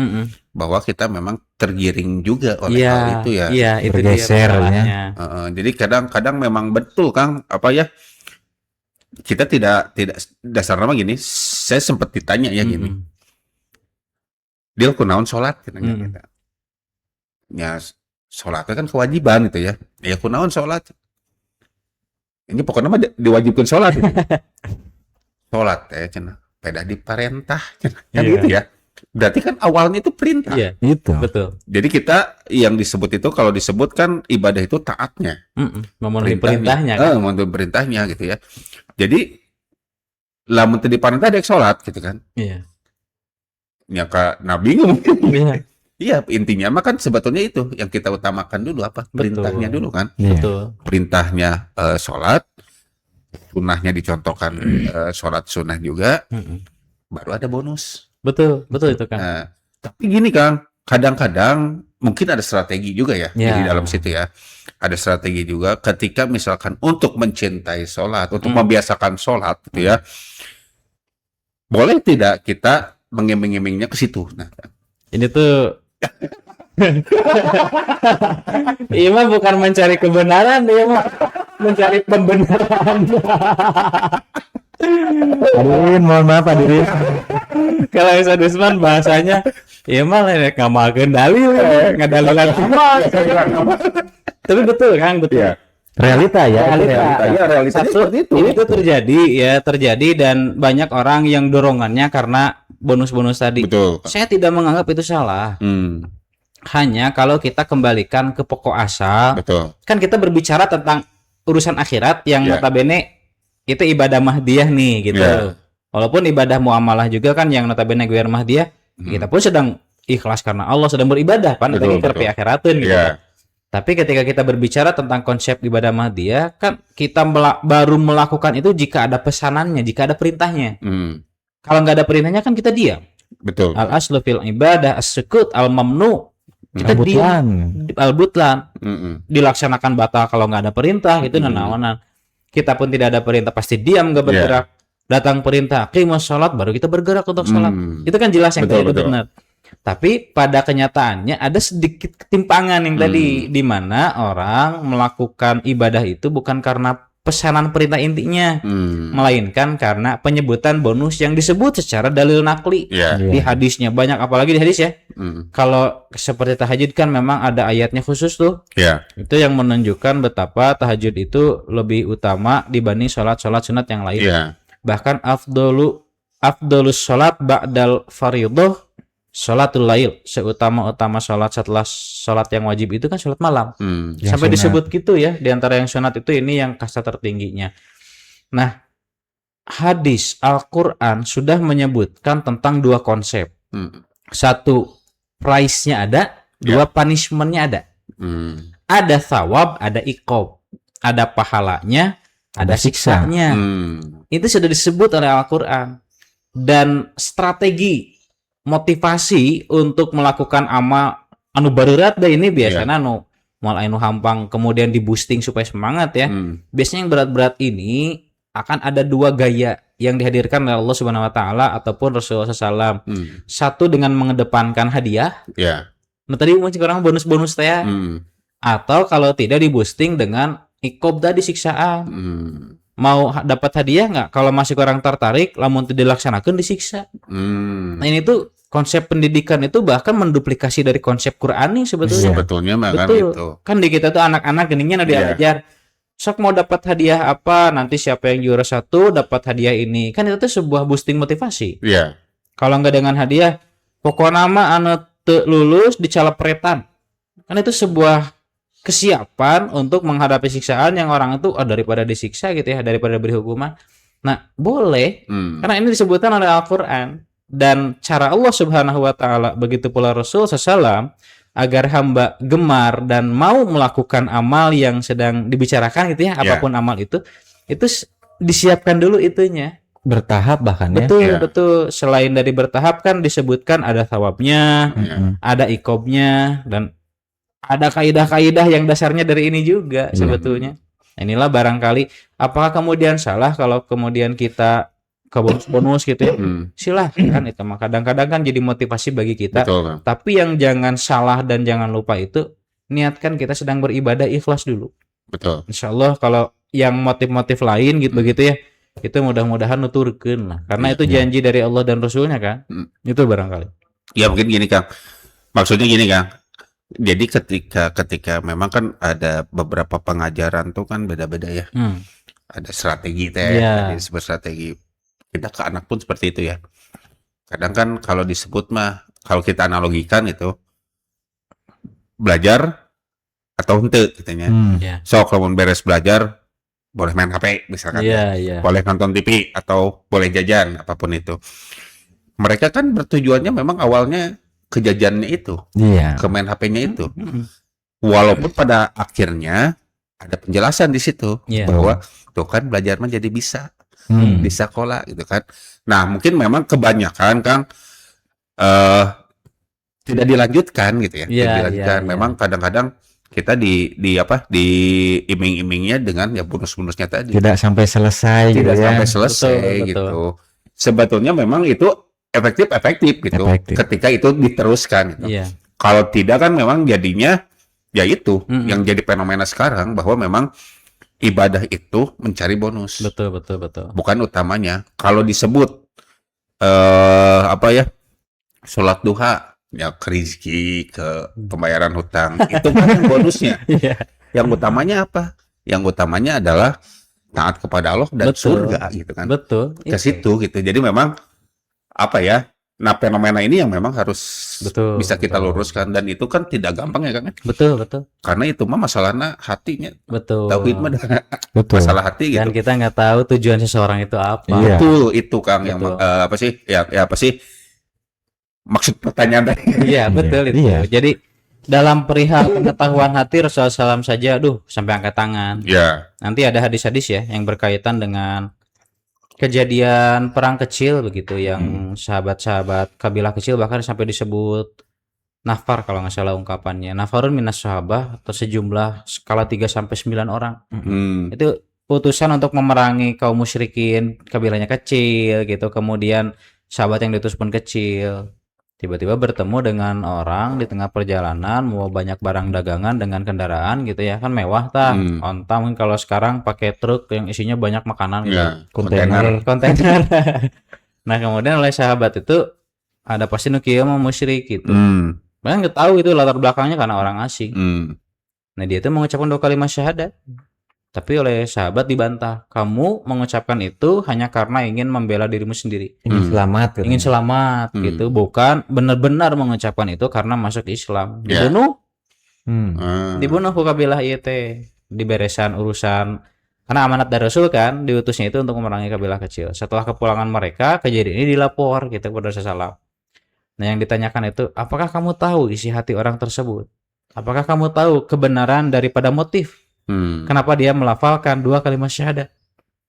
bahwa kita memang tergiring juga oleh hal itu ya. Itu bergesernya. Jadi kadang-kadang memang betul Kang kita tidak dasarnya gini. Saya sempat ditanya ya gini. Dia kunaon sholat kita. Ya sholatnya kan kewajiban gitu ya. Ya kunaon sholat. Ini pokoknya mah diwajibkan sholat. Sholat cenah beda diperintah kan gitu ya. Berarti kan awalnya itu perintah. Itu. Betul. Jadi kita yang disebut itu kalau disebut kan ibadah itu taatnya. Memenuhi perintahnya kan. Memenuhi perintahnya gitu ya. Jadi lamun teu diparentah dek sholat gitu kan. Ya Kak, bingung. Iya, intinya mah kan sebetulnya itu yang kita utamakan dulu apa? Perintahnya dulu kan. Betul. Perintahnya sholat, sunnahnya dicontohkan sholat sunnah juga, baru ada bonus. Betul itu kan. Tapi gini Kang, kadang-kadang mungkin ada strategi juga ya di dalam situ ya. Ada strategi juga ketika misalkan untuk mencintai sholat, untuk membiasakan sholat gitu ya. Boleh tidak kita mengiming-imingnya ke situ. Nah, ini tuh ini mah bukan mencari kebenaran, dia mah mencari pembenaran. Hadirin, mohon maaf hadirin. Kalau Ustaz Usman bahasanya ya malah nggak mau dalil, nggak dalilan amal. Tapi betul Kang, betul. Iya. Realita ya. Ya, realitanya Satu, seperti itu. ini tuh terjadi dan banyak orang yang dorongannya karena bonus-bonus tadi. Betul. Saya tidak menganggap itu salah. Hanya kalau kita kembalikan ke pokok asal, Betul. kan kita berbicara tentang urusan akhirat yang Ya. notabene itu ibadah mahdiyah nih gitu. Ya. Walaupun ibadah muamalah juga kan yang notabene gue mahdiyah, kita pun sedang ikhlas karena Allah sedang beribadah, pan Betul, kita betul. akhiratin gitu. Ya. Tapi ketika kita berbicara tentang konsep ibadah mahdiyah, kan kita baru melakukan itu jika ada pesanannya, jika ada perintahnya. Kalau nggak ada perintahnya kan kita diam. Betul. Al aslu fil ibadah as-sukut al mamnu. Kita diam. Al butlan. Dilaksanakan batal kalau nggak ada perintah itu nanawanan. Kita pun tidak ada perintah pasti diam nggak bergerak. Datang perintah qimus sholat baru kita bergerak untuk sholat. Itu kan jelas yang tadi itu benar. Tapi pada kenyataannya ada sedikit ketimpangan yang tadi di mana orang melakukan ibadah itu bukan karena pesanan perintah intinya, melainkan karena penyebutan bonus yang disebut secara dalil nakli di hadisnya banyak, apalagi di hadis ya. Kalau seperti tahajud kan memang ada ayatnya khusus tuh. Itu yang menunjukkan betapa tahajud itu lebih utama dibanding sholat sunat yang lain. Bahkan afdolus sholat ba'dal faridoh sholatul lail, seutama-utama sholat setelah sholat yang wajib itu kan sholat malam. Sampai disebut gitu ya, di antara yang sunat itu ini yang kasta tertingginya. Nah, hadis Al-Quran sudah menyebutkan tentang dua konsep. Satu, price-nya ada, dua, punishment-nya ada. Ada thawab, ada iqob. Ada pahalanya, ada siksanya. Itu sudah disebut oleh Al-Quran. Dan strategi motivasi untuk melakukan amal anu barurat deh ini biasanya anu mal anu hampang kemudian di boosting supaya semangat ya. Biasanya yang berat-berat ini akan ada dua gaya yang dihadirkan oleh Allah Subhanahu wa taala ataupun Rasulullah SAW. Satu dengan mengedepankan hadiah. Nah tadi mungkin orang bonus-bonus teh. Atau kalau tidak di boosting dengan ikob tadi siksaan. Mau dapat hadiah nggak? Kalau masih kurang tertarik, lamun tidak dilaksanakan disiksa. Nah ini tuh konsep pendidikan itu bahkan menduplikasi dari konsep Qur'ani sebetulnya. Sebetulnya mah kan Betul. itu. Kan di kita tuh anak-anak geningnya udah diajar. Sok mau dapat hadiah apa? Nanti siapa yang juara satu dapat hadiah ini. Kan itu tuh sebuah boosting motivasi. Kalau nggak dengan hadiah, pokoknya mah anu teu lulus dicalapretan. Kan itu sebuah kesiapan untuk menghadapi siksaan yang orang itu daripada disiksa gitu ya, daripada beri hukuman. Nah, boleh karena ini disebutkan oleh Al-Qur'an dan cara Allah Subhanahu wa taala begitu pula Rasul sallallahu agar hamba gemar dan mau melakukan amal yang sedang dibicarakan gitu ya, apapun amal itu disiapkan dulu itunya. Bertahap bahkan betul, ya. Betul. Selain dari bertahap kan disebutkan ada thawabnya, ada ikobnya dan ada kaidah-kaidah yang dasarnya dari ini juga sebetulnya. Inilah barangkali apakah kemudian salah kalau kemudian kita ke bonus-bonus gitu ya. Silahkan itu mah kadang-kadang kan jadi motivasi bagi kita. Betul. Tapi yang jangan salah dan jangan lupa itu niatkan kita sedang beribadah ikhlas dulu. Betul. Insyaallah kalau yang motif-motif lain gitu begitu ya. Itu mudah-mudahan nuturkeun lah. Karena itu janji dari Allah dan Rasulnya kan. Itu barangkali. Ya mungkin gini Kang. Maksudnya gini Kang. Jadi ketika memang kan ada beberapa pengajaran tuh kan beda-beda ya. Ada strategi ada disebut strategi. Kita ke anak pun seperti itu ya. Kadang kan kalau disebut mah kalau kita analogikan itu belajar atau henteu katanya. So kalau beres belajar boleh main HP misalkan. Boleh nonton TV atau boleh jajan apapun itu. Mereka kan bertujuannya memang awalnya kejajannya itu, ke main HP-nya itu. Walaupun pada akhirnya ada penjelasan di situ bahwa tuh kan belajar mah jadi bisa di sekolah gitu kan. Nah mungkin memang kebanyakan Kang tidak dilanjutkan gitu ya. Tidak dilanjutkan. Memang kadang-kadang kita di iming-imingnya dengan ya bonus-bonusnya tadi. Tidak sampai selesai. Tidak gitu sampai ya. selesai Betul. gitu. Sebetulnya memang itu efektif gitu. Ketika itu diteruskan gitu. Kalau tidak kan memang jadinya ya itu yang jadi fenomena sekarang bahwa memang ibadah itu mencari bonus. Betul. Bukan utamanya. Kalau disebut sholat duha, ya ke rezeki, ke pembayaran hutang, itu kan yang bonusnya. Yang utamanya apa? Yang utamanya adalah taat kepada Allah dan surga gitu kan. Betul. Ke situ gitu. Jadi memang nah fenomena ini yang memang harus bisa kita luruskan, dan itu kan tidak gampang ya Kang. Betul. Karena itu mah masalahnya hatinya. Betul. Tauhid mah Betul. masalah hati gitu. Dan kita nggak tahu tujuan seseorang itu apa. Iya. Betul itu Kang yang Betul. apa sih maksud pertanyaan tadi. Iya, betul itu. Iya. Jadi dalam perihal pengetahuan hati Rasulullah SAW saja, sampai angkat tangan. Ya. Nanti ada hadis-hadis ya yang berkaitan dengan kejadian perang kecil begitu, yang sahabat-sahabat kabilah kecil bahkan sampai disebut nafar kalau nggak salah ungkapannya. Nafarun minas sahabah, atau sejumlah skala 3 sampai 9 orang. Itu putusan untuk memerangi kaum musyrikin, kabilahnya kecil gitu. Kemudian sahabat yang diutus pun kecil. Tiba-tiba bertemu dengan orang di tengah perjalanan, mau banyak barang dagangan dengan kendaraan gitu ya, kan mewah onta mungkin kalau sekarang pakai truk yang isinya banyak makanan gitu. Ya, kontainer. Nah kemudian oleh sahabat itu ada pasti nukieu mau musyrik gitu. Mereka nggak tahu itu latar belakangnya karena orang asing. Nah dia itu mengucapkan 2 kalimat syahadat. Tapi oleh sahabat dibantah, kamu mengucapkan itu hanya karena ingin membela dirimu sendiri. Ingin selamat. Ingin selamat gitu, bukan benar-benar mengucapkan itu karena masuk Islam. Dibunuh. Dibunuh ku kabilah ieu teh. Diberesan urusan, karena amanat dari Rasul kan, diutusnya itu untuk memerangi kabilah kecil. Setelah kepulangan mereka, kejadian ini dilapor gitu kepada Rasulullah. Nah yang ditanyakan itu, apakah kamu tahu isi hati orang tersebut? Apakah kamu tahu kebenaran daripada motif? Kenapa dia melafalkan 2 kalimat syahadat?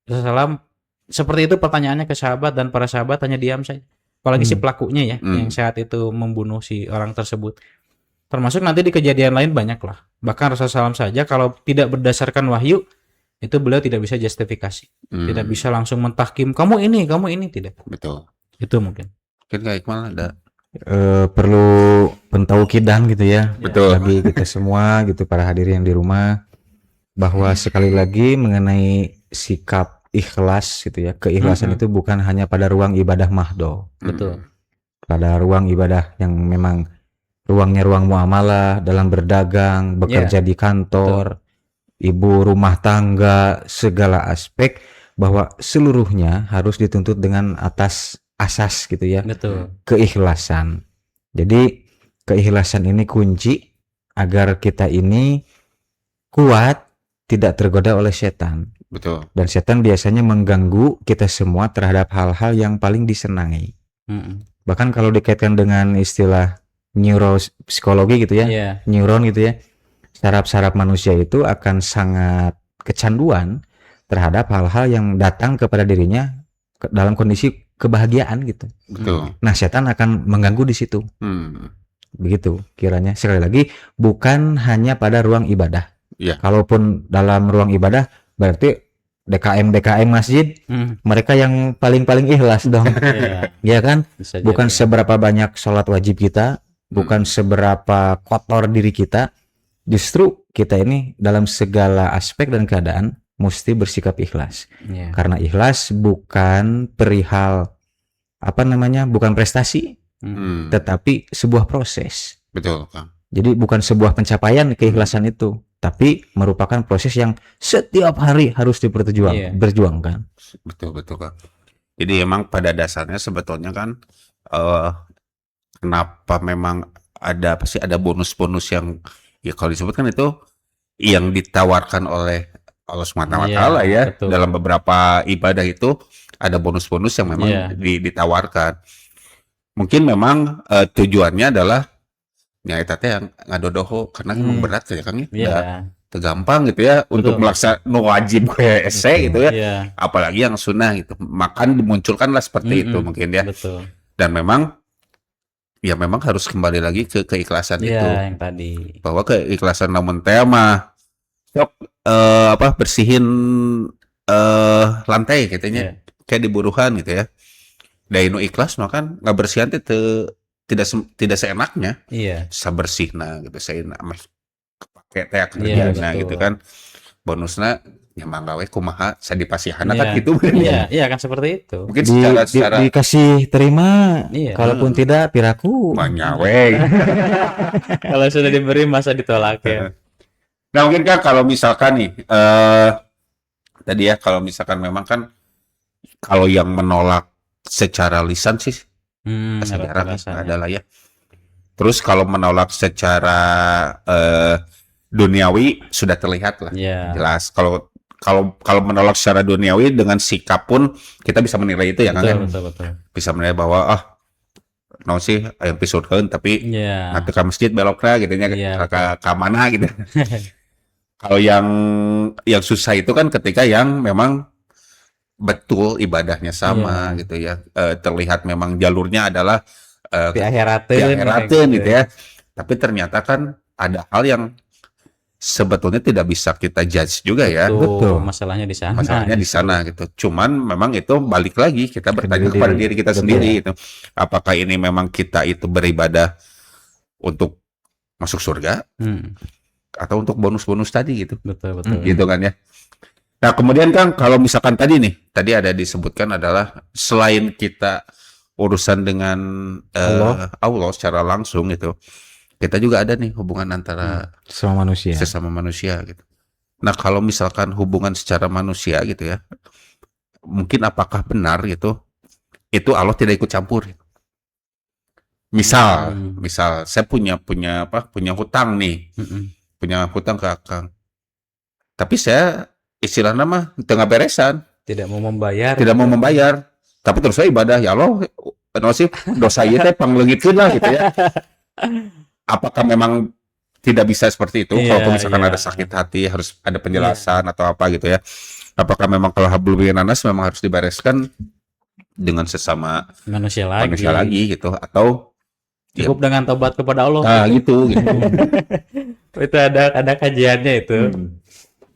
Rasulullah seperti itu pertanyaannya ke sahabat, dan para sahabat hanya diam saja. Apalagi si pelakunya ya, yang saat itu membunuh si orang tersebut. Termasuk nanti di kejadian lain banyak lah. Bahkan Rasulullah SAW saja kalau tidak berdasarkan wahyu, itu beliau tidak bisa justifikasi. Tidak bisa langsung mentahkim, kamu ini, tidak. Betul. Itu mungkin. Mungkin Kak Iqmal ada. Perlu pentaukidan gitu ya. Betul. Bagi kita semua gitu, para hadirin yang di rumah, bahwa sekali lagi mengenai sikap ikhlas gitu ya, keikhlasan itu bukan hanya pada ruang ibadah mahdoh. Betul. Pada ruang ibadah yang memang ruangnya ruang muamalah, dalam berdagang, bekerja di kantor, ibu rumah tangga, segala aspek, bahwa seluruhnya harus dituntut dengan atas asas gitu ya. Betul. Keikhlasan. Jadi keikhlasan ini kunci agar kita ini kuat, tidak tergoda oleh setan. Betul. Dan setan biasanya mengganggu kita semua terhadap hal-hal yang paling disenangi. Bahkan kalau dikaitkan dengan istilah neuropsikologi gitu ya, neuron gitu ya, saraf-saraf manusia itu akan sangat kecanduan terhadap hal-hal yang datang kepada dirinya dalam kondisi kebahagiaan gitu. Betul. Nah setan akan mengganggu di situ. Begitu kiranya. Sekali lagi, bukan hanya pada ruang ibadah. Kalaupun dalam ruang ibadah, berarti DKM masjid, mereka yang paling ikhlas dong. Ya kan? Bukan seberapa banyak sholat wajib kita, bukan seberapa kotor diri kita, justru kita ini dalam segala aspek dan keadaan mesti bersikap ikhlas. Karena ikhlas bukan perihal bukan prestasi, tetapi sebuah proses. Betul, Kang. Jadi bukan sebuah pencapaian keikhlasan itu, tapi merupakan proses yang setiap hari harus berjuangkan. Betul, Kang. Jadi emang pada dasarnya sebetulnya kan kenapa memang ada bonus-bonus yang ya kalau disebutkan itu yang ditawarkan oleh Allah SWT ya. Betul. Dalam beberapa ibadah itu ada bonus-bonus yang memang ditawarkan. Mungkin memang tujuannya adalah nyata teh yang ngadodoho karena memang berat ya Kang ya. Tergampang gitu ya. Betul. Untuk melaksanakan wajib kayak ese gitu ya. Apalagi yang sunnah gitu. Makan dimunculkanlah seperti itu mungkin ya. Betul. Dan memang harus kembali lagi ke keikhlasan itu. Yang tadi. Bahwa keikhlasan namun tema bersihin lantai katanya kayak di buruhan gitu ya. Dainu ikhlas makan nggak bersihan itu tidak seenaknya. Sabersihna gitu saya pakai teh kerjana gitu kan. Bonusnya Ya mangga we kumaha sadipasihan Iya. kan gitu. Iya kan seperti itu. Mungkin secara dikasih terima, Iya. kalaupun tidak piraku. banyak we. Kalau sudah diberi masa ditolak ya. Nah, mungkin kan kalau misalkan nih tadi ya kalau misalkan memang kan kalau yang menolak secara lisan sih kesadaran adalah ya. Terus kalau menolak secara duniawi sudah terlihat lah. Yeah. Jelas kalau menolak secara duniawi dengan sikap pun kita bisa menilai itu ya kan. Betul. Bisa menilai bahwa no sih yang pisutkeun tapi nanti ke masjid beloknya gitu nya ke mana gitu. Kalau yang susah itu kan ketika yang memang betul ibadahnya sama gitu ya. Terlihat memang jalurnya adalah di akhirateun gitu ya. Tapi ternyata kan ada hal yang sebetulnya tidak bisa kita judge juga ya. Betul. Masalahnya di sana. Masalahnya di sana gitu. Cuman memang itu balik lagi kita bertanya kepada diri kita sendiri gitu. Apakah ini memang kita itu beribadah untuk masuk surga atau untuk bonus-bonus tadi gitu. Betul. Gitu kan ya. Nah, kemudian kan kalau misalkan tadi ada disebutkan adalah selain kita urusan dengan Allah secara langsung itu, kita juga ada nih hubungan antara sesama manusia gitu. Nah, kalau misalkan hubungan secara manusia gitu ya, mungkin apakah benar gitu, itu Allah tidak ikut campur. Misal saya punya hutang nih, punya hutang ke Akang, tapi saya istilahnya mah tengah beresan, tidak mau membayar, tapi terus saya ibadah ya Allah, dosa ieu teh pangleungitkeun lah gitu ya. Apakah memang tidak bisa seperti itu? Kalau misalkan ada sakit hati harus ada penjelasan atau apa gitu ya? Apakah memang kalau hablum minanas memang harus dibereskan dengan sesama manusia lagi gitu, atau cukup dengan tobat kepada Allah? Nah, gitu. Itu ada kajiannya itu.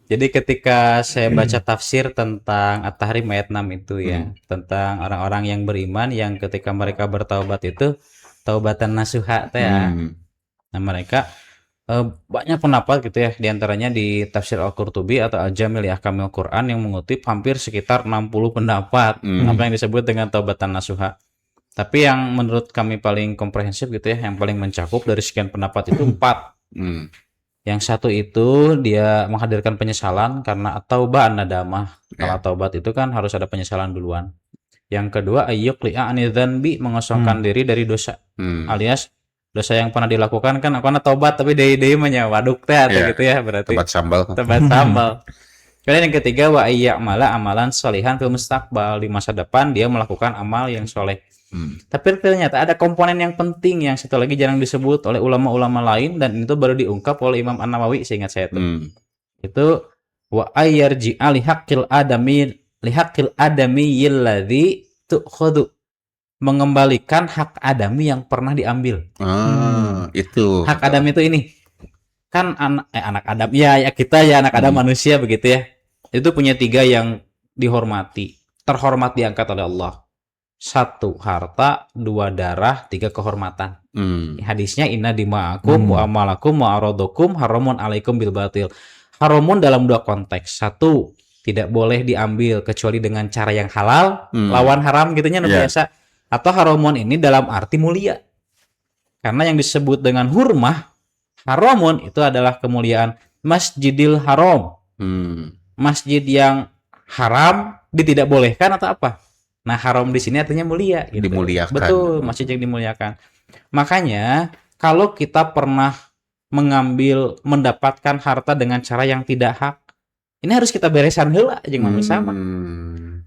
Jadi ketika saya baca tafsir tentang At-Tahrim ayat 6 itu ya, tentang orang-orang yang beriman yang ketika mereka bertaubat itu taubatan nasuha teh ya. Nah, mereka banyak pendapat gitu ya, diantaranya di tafsir Al-Qurtubi atau Al-Jami' li Ahkamil Quran yang mengutip hampir sekitar 60 pendapat apa yang disebut dengan taubatan nasuha. Tapi yang menurut kami paling komprehensif gitu ya, yang paling mencakup dari sekian pendapat itu 4. Yang satu itu dia menghadirkan penyesalan karena at-taubah an-nadamah. Kalau taubat itu kan harus ada penyesalan duluan. Yang kedua ayyuqli'a anidhanbi, mengosongkan diri dari dosa. Alias dosa yang pernah dilakukan kan karena taubat tapi deui waduk teh atau gitu ya, berarti tempat sambal. Kemudian yang ketiga wa ayya'mala amalan sholihan fil mustaqbal, di masa depan dia melakukan amal yang soleh. Tapi ternyata ada komponen yang penting yang satu lagi jarang disebut oleh ulama-ulama lain, dan itu baru diungkap oleh Imam An-Nawawi seingat saya tuh. Itu wa ayyarji'a lihaqqil adami yalladzi tu'khadhu, mengembalikan hak adami yang pernah diambil. Itu. Hak adami itu ini. Kan anak Adam ya kita ya anak Adam manusia begitu ya. Itu punya 3 yang dihormati, terhormat diangkat oleh Allah. 1 harta, 2 darah, 3 kehormatan. Hadisnya inna dima'akum wa amalakum wa aradukum haramun alaikum bil batil. Haramun dalam 2 konteks. 1, tidak boleh diambil kecuali dengan cara yang halal, lawan haram gitunya biasa. Atau haramun ini dalam arti mulia. Karena yang disebut dengan hurmah, haramun itu adalah kemuliaan. Masjidil haram. Masjid yang haram tidak bolehkan atau apa? Nah, haram di sini artinya mulia gitu. Dimuliakan. Betul, masjid yang dimuliakan. Makanya kalau kita pernah mendapatkan harta dengan cara yang tidak hak, ini harus kita beresan heula jeung manusia mah.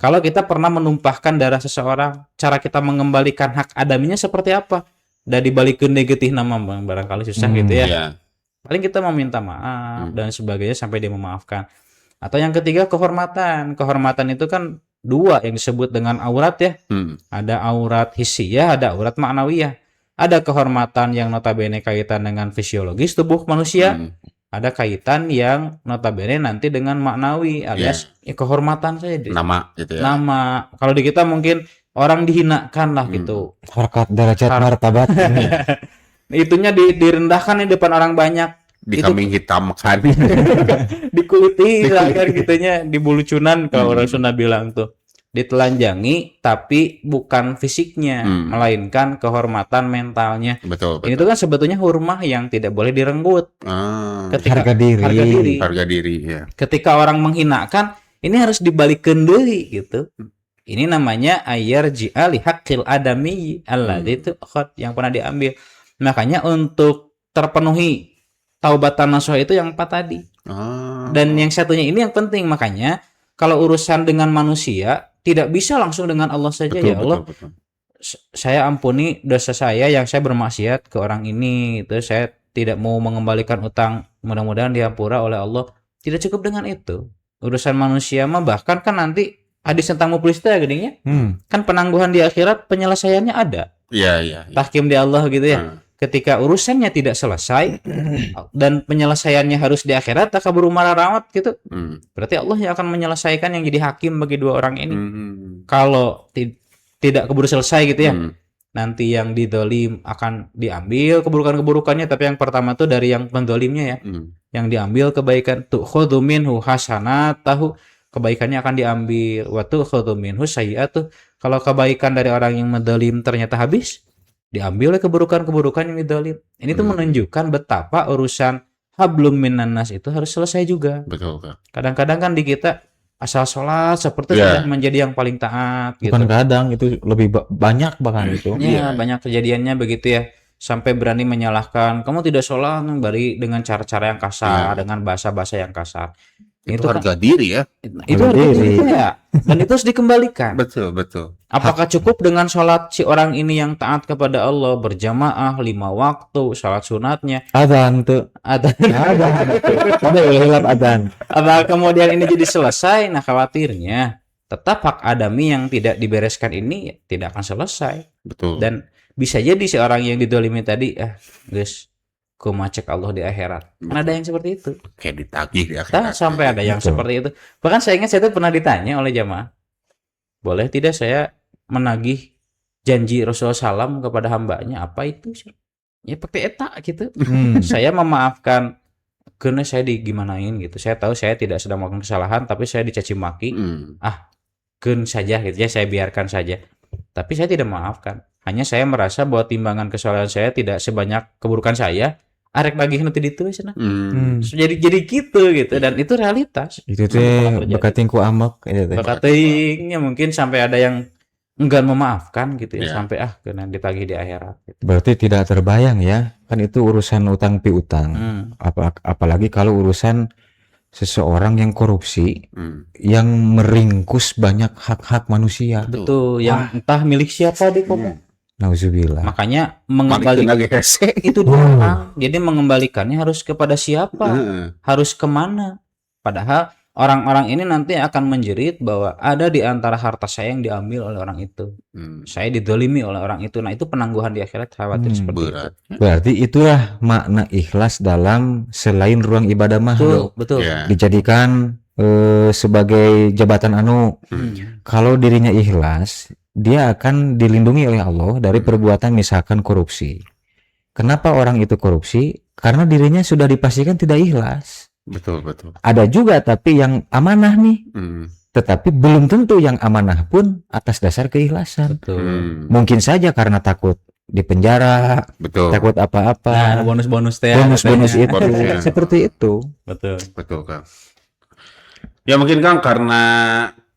Kalau kita pernah menumpahkan darah seseorang, cara kita mengembalikan hak adaminya seperti apa? Udah dibalikeun negatif nama barangkali susah gitu ya. Paling kita meminta maaf dan sebagainya sampai dia memaafkan. Atau yang ketiga kehormatan. Kehormatan itu kan 2 yang disebut dengan aurat ya. Ada aurat hissiyah, ada aurat ma'nawiyah. Ada kehormatan yang notabene kaitan dengan fisiologis tubuh manusia. Ada kaitan yang notabene nanti dengan maknawi alias kehormatan saja. Nama gitu ya. Nama. Kalau di kita mungkin orang dihinakan lah gitu. Harkat derajat martabat. Itunya direndahkan di depan orang banyak. Dikambing hitam kan. Dikuliti lah kan gitunya, dibulucunan kalau orang Sunda bilang tuh. Ditelanjangi tapi bukan fisiknya, melainkan kehormatan mentalnya. Betul. Ini tuh kan sebetulnya hurmah yang tidak boleh direnggut. Harga diri. Harga diri ya. Ketika orang menghinakan, ini harus dibalikkan deui gitu. Ini namanya ayarji'a li haqqil adami alladzi itu yang pernah diambil. Makanya untuk terpenuhi taubatan nasuha itu yang 4 tadi. Dan yang satunya ini yang penting. Makanya kalau urusan dengan manusia tidak bisa langsung dengan Allah saja. Ya Allah, saya ampuni dosa saya yang saya bermaksiat ke orang ini, itu saya tidak mau mengembalikan utang, mudah-mudahan diampura oleh Allah. Tidak cukup dengan itu. Urusan manusia mah bahkan kan nanti hadis tentang muflis teh gedenya. Kan penangguhan di akhirat penyelesaiannya ada. Iya. Tahkim di Allah gitu ya. Ketika urusannya tidak selesai dan penyelesaiannya harus di akhirat, tak kabur rawat gitu. Berarti Allah yang akan menyelesaikan yang jadi hakim bagi dua orang ini. Kalau tidak keburu selesai gitu ya, nanti yang didolim akan diambil keburukan-keburukannya, tapi yang pertama tuh dari yang pendolimnya ya, yang diambil kebaikan tuh khudhu minhu hasanatahu, kebaikannya akan diambil, wa tukhudhu minhu sayyi'atuh, kalau kebaikan dari orang yang mendolim ternyata habis, diambil oleh keburukan-keburukan yang didolim. Ini tuh menunjukkan betapa urusan hablum minan nas itu harus selesai juga. Betul, Kak. Kadang-kadang kan di kita asal sholat seperti sudah menjadi yang paling taat gitu. Bukan kadang, itu lebih banyak bahkan itu. Ya, banyak kejadiannya begitu ya. Sampai berani menyalahkan, kamu tidak sholat bari dengan cara-cara yang kasar, dengan bahasa-bahasa yang kasar. Itu harga diri ya. Itu harga diri ya. Dan itu harus dikembalikan. Betul. Apakah cukup dengan sholat si orang ini yang taat kepada Allah berjamaah 5 waktu, sholat sunatnya? Adzan tuh. Adzan. Ada hilap adzan. Apakah kemudian ini jadi selesai? Nah, khawatirnya tetap hak adami yang tidak dibereskan ini tidak akan selesai. Betul. Dan bisa jadi si orang yang didolimi tadi, guys, kumacek Allah di akhirat. Kan ada yang seperti itu. Kayak ditagih di akhirat. Sampai ada yang seperti itu. Bahkan saya ingat saya itu pernah ditanya oleh jamaah, boleh tidak saya menagih janji Rasulullah SAW kepada hambanya? Apa itu? Ya pakai eta gitu. Saya memaafkan, karena saya digimanain gitu. Saya tahu saya tidak sedang melakukan kesalahan, tapi saya dicaci maki. Ken saja gitu ya, saya biarkan saja. Tapi saya tidak memaafkan. Hanya saya merasa bahwa timbangan kesalahan saya tidak sebanyak keburukan saya. Arek lagi nanti ditulis nah. Jadi gitu dan itu realitas. Itu teh bakating ku amek itu teh. Bakatingnya mungkin sampai ada yang enggan memaafkan gitu ya, sampai kena ditagih di akhirat gitu. Berarti tidak terbayang ya, kan itu urusan utang piutang. Apalagi kalau urusan seseorang yang korupsi, yang meringkus banyak hak-hak manusia. Betul, yang entah milik siapa deh kok. Nauzubillah. Makanya mengembalikan itu doang. Jadi mengembalikannya harus kepada siapa? Harus kemana? Padahal orang-orang ini nanti akan menjerit bahwa ada di antara harta saya yang diambil oleh orang itu. Saya didolimi oleh orang itu. Nah, itu penangguhan di akhirat khawatir seperti itu. Berarti itulah makna ikhlas dalam selain ruang ibadah makhluk. Betul. Dijadikan sebagai jabatan anu. Kalau dirinya ikhlas, dia akan dilindungi oleh Allah dari perbuatan misalkan korupsi. Kenapa orang itu korupsi? Karena dirinya sudah dipastikan tidak ikhlas. Betul. Ada juga tapi yang amanah nih. Tetapi belum tentu yang amanah pun atas dasar keikhlasan. Mungkin saja karena takut di penjara, takut apa-apa. Nah, bonus-bonus teh. Bonus-bonus itu seperti itu. Betul, Kang. Ya mungkin Kang karena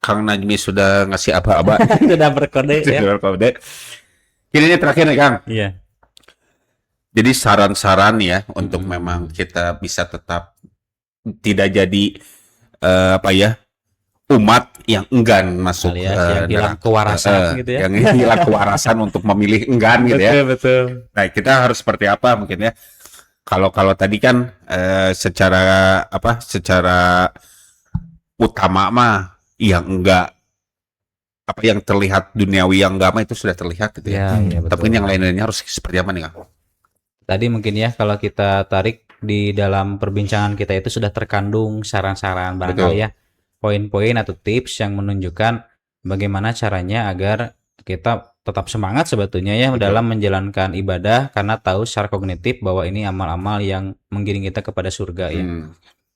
Kang Najmi sudah ngasih aba-aba. Sudah berkode ya. Ini terakhir nih Kang. Iya. Jadi saran-saran ya untuk memang kita bisa tetap tidak jadi umat yang enggan masuk yang hilang kewarasan gitu ya. Yang hilang kewarasan untuk memilih enggan gitu ya. Betul. Nah, kita harus seperti apa mungkin ya. Kalau tadi kan secara utama mah yang enggak yang terlihat duniawi yang enggak mah itu sudah terlihat gitu ya. Tapi yang lain-lainnya harus seperti apa nih Kang? Tadi mungkin ya kalau kita tarik di dalam perbincangan kita itu sudah terkandung saran-saran barangkali ya, poin-poin atau tips yang menunjukkan bagaimana caranya agar kita tetap semangat sebetulnya ya dalam menjalankan ibadah karena tahu secara kognitif bahwa ini amal-amal yang menggiring kita kepada surga ya.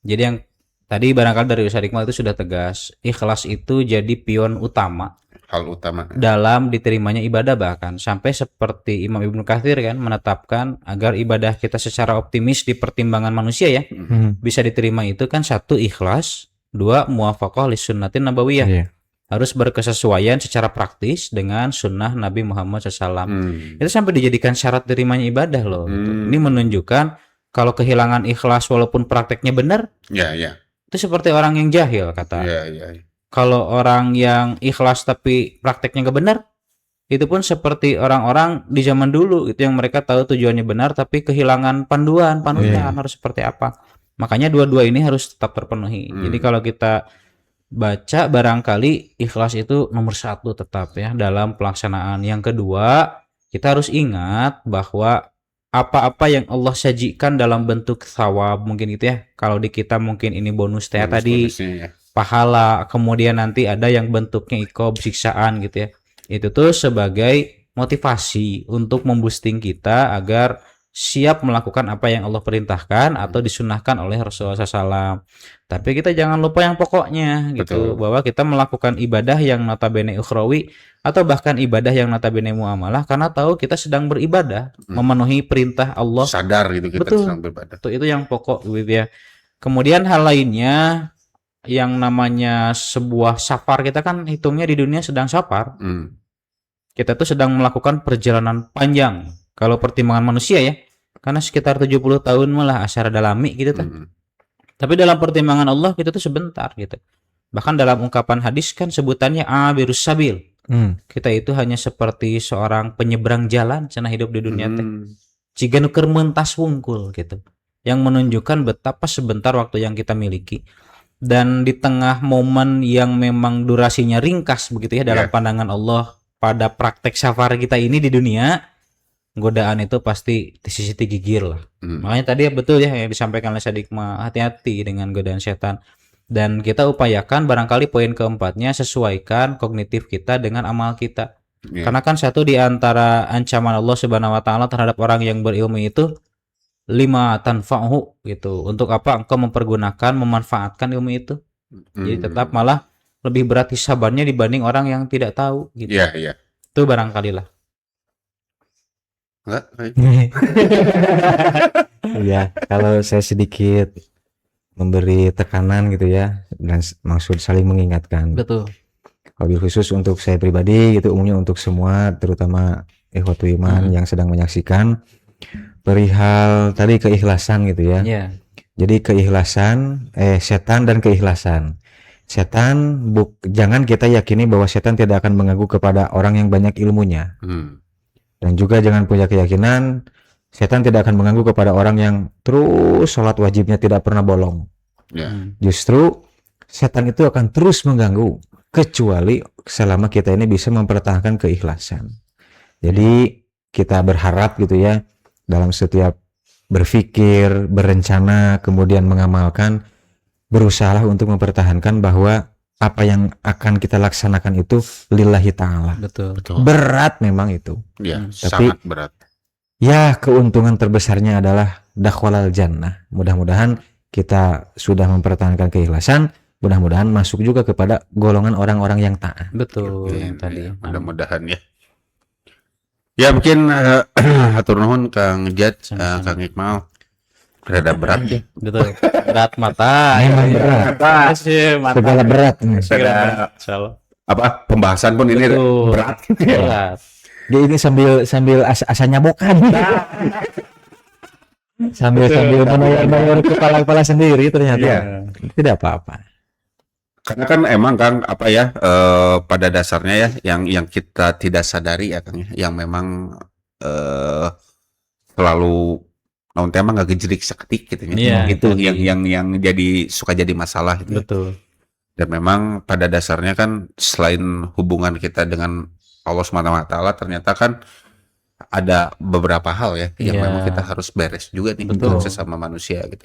Jadi yang tadi barangkali dari Ustaz Iqmal itu sudah tegas, ikhlas itu jadi pion utama, hal utama dalam diterimanya ibadah, bahkan sampai seperti Imam Ibnu Katsir kan menetapkan agar ibadah kita secara optimis di pertimbangan manusia ya bisa diterima itu kan satu ikhlas, dua muwafaqah lis sunnatin nabawiyah. Harus berkesesuaian secara praktis dengan sunnah Nabi Muhammad SAW. Itu sampai dijadikan syarat terimanya ibadah loh. Gitu. Ini menunjukkan kalau kehilangan ikhlas walaupun prakteknya benar, itu seperti orang yang jahil kata. Kalau orang yang ikhlas tapi prakteknya nggak benar, itu pun seperti orang-orang di zaman dulu itu yang mereka tahu tujuannya benar tapi kehilangan panutan harus seperti apa. Makanya dua-dua ini harus tetap terpenuhi. Jadi kalau kita baca barangkali ikhlas itu nomor satu tetap ya dalam pelaksanaan. Yang kedua, kita harus ingat bahwa apa-apa yang Allah sajikan dalam bentuk thawab mungkin gitu ya. Kalau di kita mungkin ini bonus tadi pahala, kemudian nanti ada yang bentuknya iqab siksaan gitu ya. Itu tuh sebagai motivasi untuk memboosting kita agar siap melakukan apa yang Allah perintahkan atau disunahkan oleh Rasulullah SAW. Tapi kita jangan lupa yang pokoknya gitu. Betul. Bahwa kita melakukan ibadah yang notabene ukhrawi atau bahkan ibadah yang notabene muamalah karena tahu kita sedang beribadah, memenuhi perintah Allah. Sadar gitu kita sedang beribadah. Itu yang pokok gitu ya. Kemudian hal lainnya yang namanya sebuah safar, kita kan hitungnya di dunia sedang safar. Kita tuh sedang melakukan perjalanan panjang. Kalau pertimbangan manusia ya, karena sekitar 70 tahun malah asyara dalami gitu kan. Tapi dalam pertimbangan Allah kita tuh sebentar gitu. Bahkan dalam ungkapan hadis kan sebutannya abirus sabil. Kita itu hanya seperti seorang penyeberang jalan cenah hidup di dunia teh. Ciga nu keur meuntas wungkul gitu. Yang menunjukkan betapa sebentar waktu yang kita miliki. Dan di tengah momen yang memang durasinya ringkas begitu ya dalam pandangan Allah pada praktek safar kita ini di dunia, godaan itu pasti di sisi gigir lah. Makanya tadi ya betul ya yang disampaikan oleh Sadikma, hati-hati dengan godaan setan. Dan kita upayakan barangkali poin keempatnya sesuaikan kognitif kita dengan amal kita. Karena kan satu di antara ancaman Allah Subhanahu wa taala terhadap orang yang berilmu itu lima tanfa'hu gitu. Untuk apa engkau mempergunakan, memanfaatkan ilmu itu? Jadi tetap malah lebih berat hisabannya dibanding orang yang tidak tahu gitu. Itu barangkali lah. Ya, kalau saya sedikit memberi tekanan gitu ya, dan maksud saling mengingatkan. Betul. Wabil khusus untuk saya pribadi gitu, umumnya untuk semua terutama ikhwatul iman yang sedang menyaksikan perihal tadi keikhlasan gitu ya. Jadi keikhlasan setan dan keikhlasan. Setan jangan kita yakini bahwa setan tidak akan mengganggu kepada orang yang banyak ilmunya. Dan juga jangan punya keyakinan setan tidak akan mengganggu kepada orang yang terus sholat wajibnya tidak pernah bolong. Justru setan itu akan terus mengganggu kecuali selama kita ini bisa mempertahankan keikhlasan. Jadi kita berharap gitu ya dalam setiap berpikir, berencana, kemudian mengamalkan, berusaha untuk mempertahankan bahwa apa yang akan kita laksanakan itu lillahi ta'ala. Betul. Berat memang itu. Tapi sangat berat. Ya, keuntungan terbesarnya adalah dakhwalal jannah. Mudah-mudahan kita sudah mempertahankan keikhlasan, mudah-mudahan masuk juga kepada golongan orang-orang yang taat. Betul. Tadi. Mudah-mudahan ya. Ya mungkin hatur nuhun Kang Jad, Kang Iqmal. Rada berat ya. Betul. Berat mata. Memang berat. Segala berat ini. Apa pembahasan pun ini berat. Berat. Dia ini sambil asanya bokan. sambil menayar kepala sendiri ternyata. Tidak apa-apa. Karena kan emang Kang apa ya pada dasarnya ya yang kita tidak sadari ya Kang yang memang selalu namun tema nggak gejerik seketik gitu ya. Itu yang jadi suka jadi masalah gitu. Betul. Dan memang pada dasarnya kan selain hubungan kita dengan Allah SWT ternyata kan ada beberapa hal ya yang memang kita harus beres juga nih untuk sesama manusia gitu.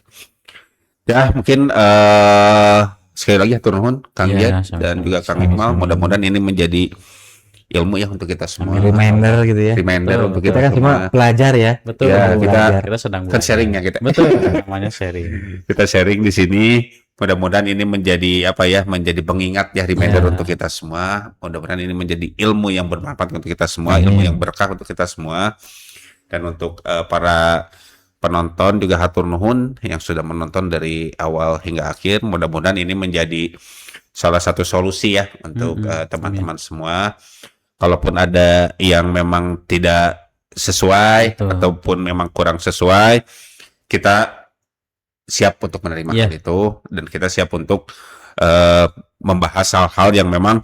Ya mungkin sekali lagi hatur nuhun Kang Jad dan juga Kang Iqmal, mudah-mudahan ini menjadi ilmu ya untuk kita semua. Reminder gitu ya. Reminder Betul, untuk Kita kita kan semua. cuma pelajar ya. Betul. Ya, kita sedang Kan sharing ya kita. Betul. Namanya sharing. Kita sharing di sini. Mudah-mudahan ini menjadi menjadi pengingat ya, reminder Ya. untuk kita semua. Mudah-mudahan ini menjadi ilmu yang bermanfaat untuk kita semua, Amin. ilmu yang berkah untuk kita semua. Dan untuk para penonton juga hatur nuhun yang sudah menonton dari awal hingga akhir. Mudah-mudahan ini menjadi salah satu solusi ya untuk teman-teman semua. Kalaupun ada yang memang tidak sesuai Betul. ataupun memang kurang sesuai, kita siap untuk menerima Iya. hal itu, dan kita siap untuk membahas hal-hal yang memang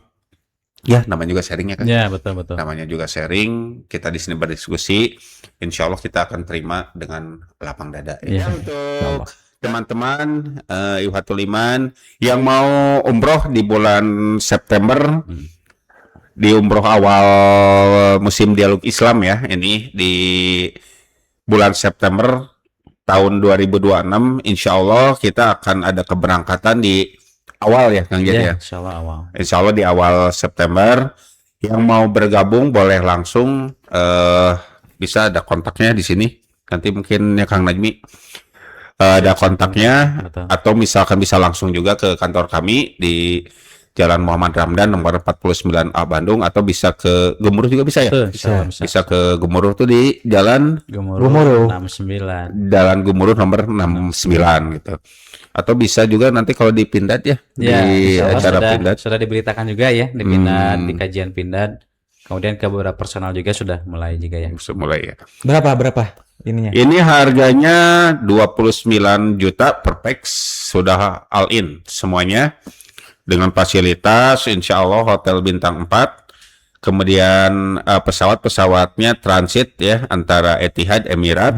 ya namanya juga sharing ya kan. Ya, betul. Namanya juga sharing, kita di sini berdiskusi. Insya Allah kita akan terima dengan lapang dada. Iya. Ya, untuk teman-teman Iwatul Iman yang mau umroh di bulan September, di umroh awal musim dialog Islam ya, ini di bulan September tahun 2026, insya Allah kita akan ada keberangkatan di awal ya Kang Jed ya. Insyaallah awal. Insya Allah di awal September. Yang mau bergabung boleh langsung bisa ada kontaknya di sini. Nanti mungkin ya Kang Najmi ada kontaknya, Betul. atau misalkan bisa langsung juga ke kantor kami di Jalan Muhammad Ramdan nomor 49A Bandung, atau bisa ke Gemuruh juga bisa ya. Betul, Bisa. Bisa ke Gemuruh tuh di Jalan Gemuruh. 69. Jalan Gemuruh nomor 69 gitu. Atau bisa juga nanti kalau di Pindad ya, Ya, di insya Allah acara sudah, Pindad. sudah diberitakan juga ya di Pindad, di kajian Pindad. Kemudian ke beberapa personal juga sudah mulai juga ya. Bisa mulai ya. Berapa ininya? Ini harganya 29 juta per pax, sudah all in semuanya dengan fasilitas insya Allah hotel bintang 4. Kemudian pesawat-pesawatnya transit ya antara Etihad Emirat.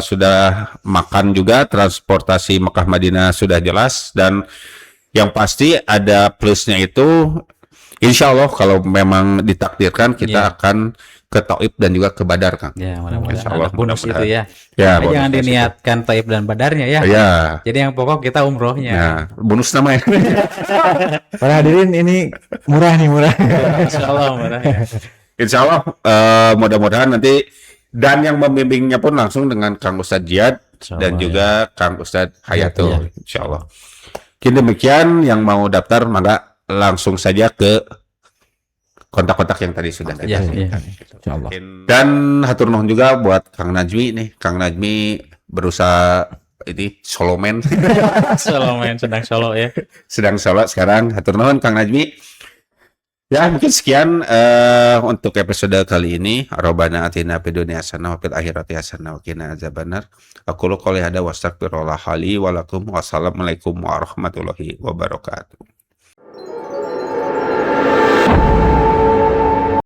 Sudah makan juga, transportasi Mekah Madinah sudah jelas, dan yang pasti ada plusnya itu insya Allah kalau memang ditakdirkan kita akan ke Taif dan juga ke Badar Kang. Ya, Insya mudah-mudahan Allah, ada bonus itu mudah-mudahan. ya. Ya, Tapi jangan bonus itu. diniatkan Taif dan Badarnya ya. Ya, Jadi yang pokok kita umrohnya. nah bonus namanya. Para hadirin ini murah nih, murah. Insyaallah murah ya. Insya Allah mudah-mudahan nanti, dan yang membimbingnya pun langsung dengan Kang Ustadz Jihad Insya dan Allah, juga Kang Ustadz Hayatul. Iya. Insya Allah. Mungkin demikian, yang mau daftar maka langsung saja ke kontak-kontak yang tadi sudah kita Iya, sebutkan. Insyaallah. Dan hatur nuhun juga buat Kang Najmi nih. Kang Najmi berusaha ini solomen. Solo main sedang solo ya. Sedang solo sekarang. Hatur nuhun Kang Najmi. Ya, mungkin sekian untuk episode kali ini. Rabbana atina fid dunya hasanah wa fil akhirati hasanah wa qina adzabannar. Aqulu qouli hadza wa astaghfirullah li wa lakum. Wassalamualaikum warahmatullahi wabarakatuh.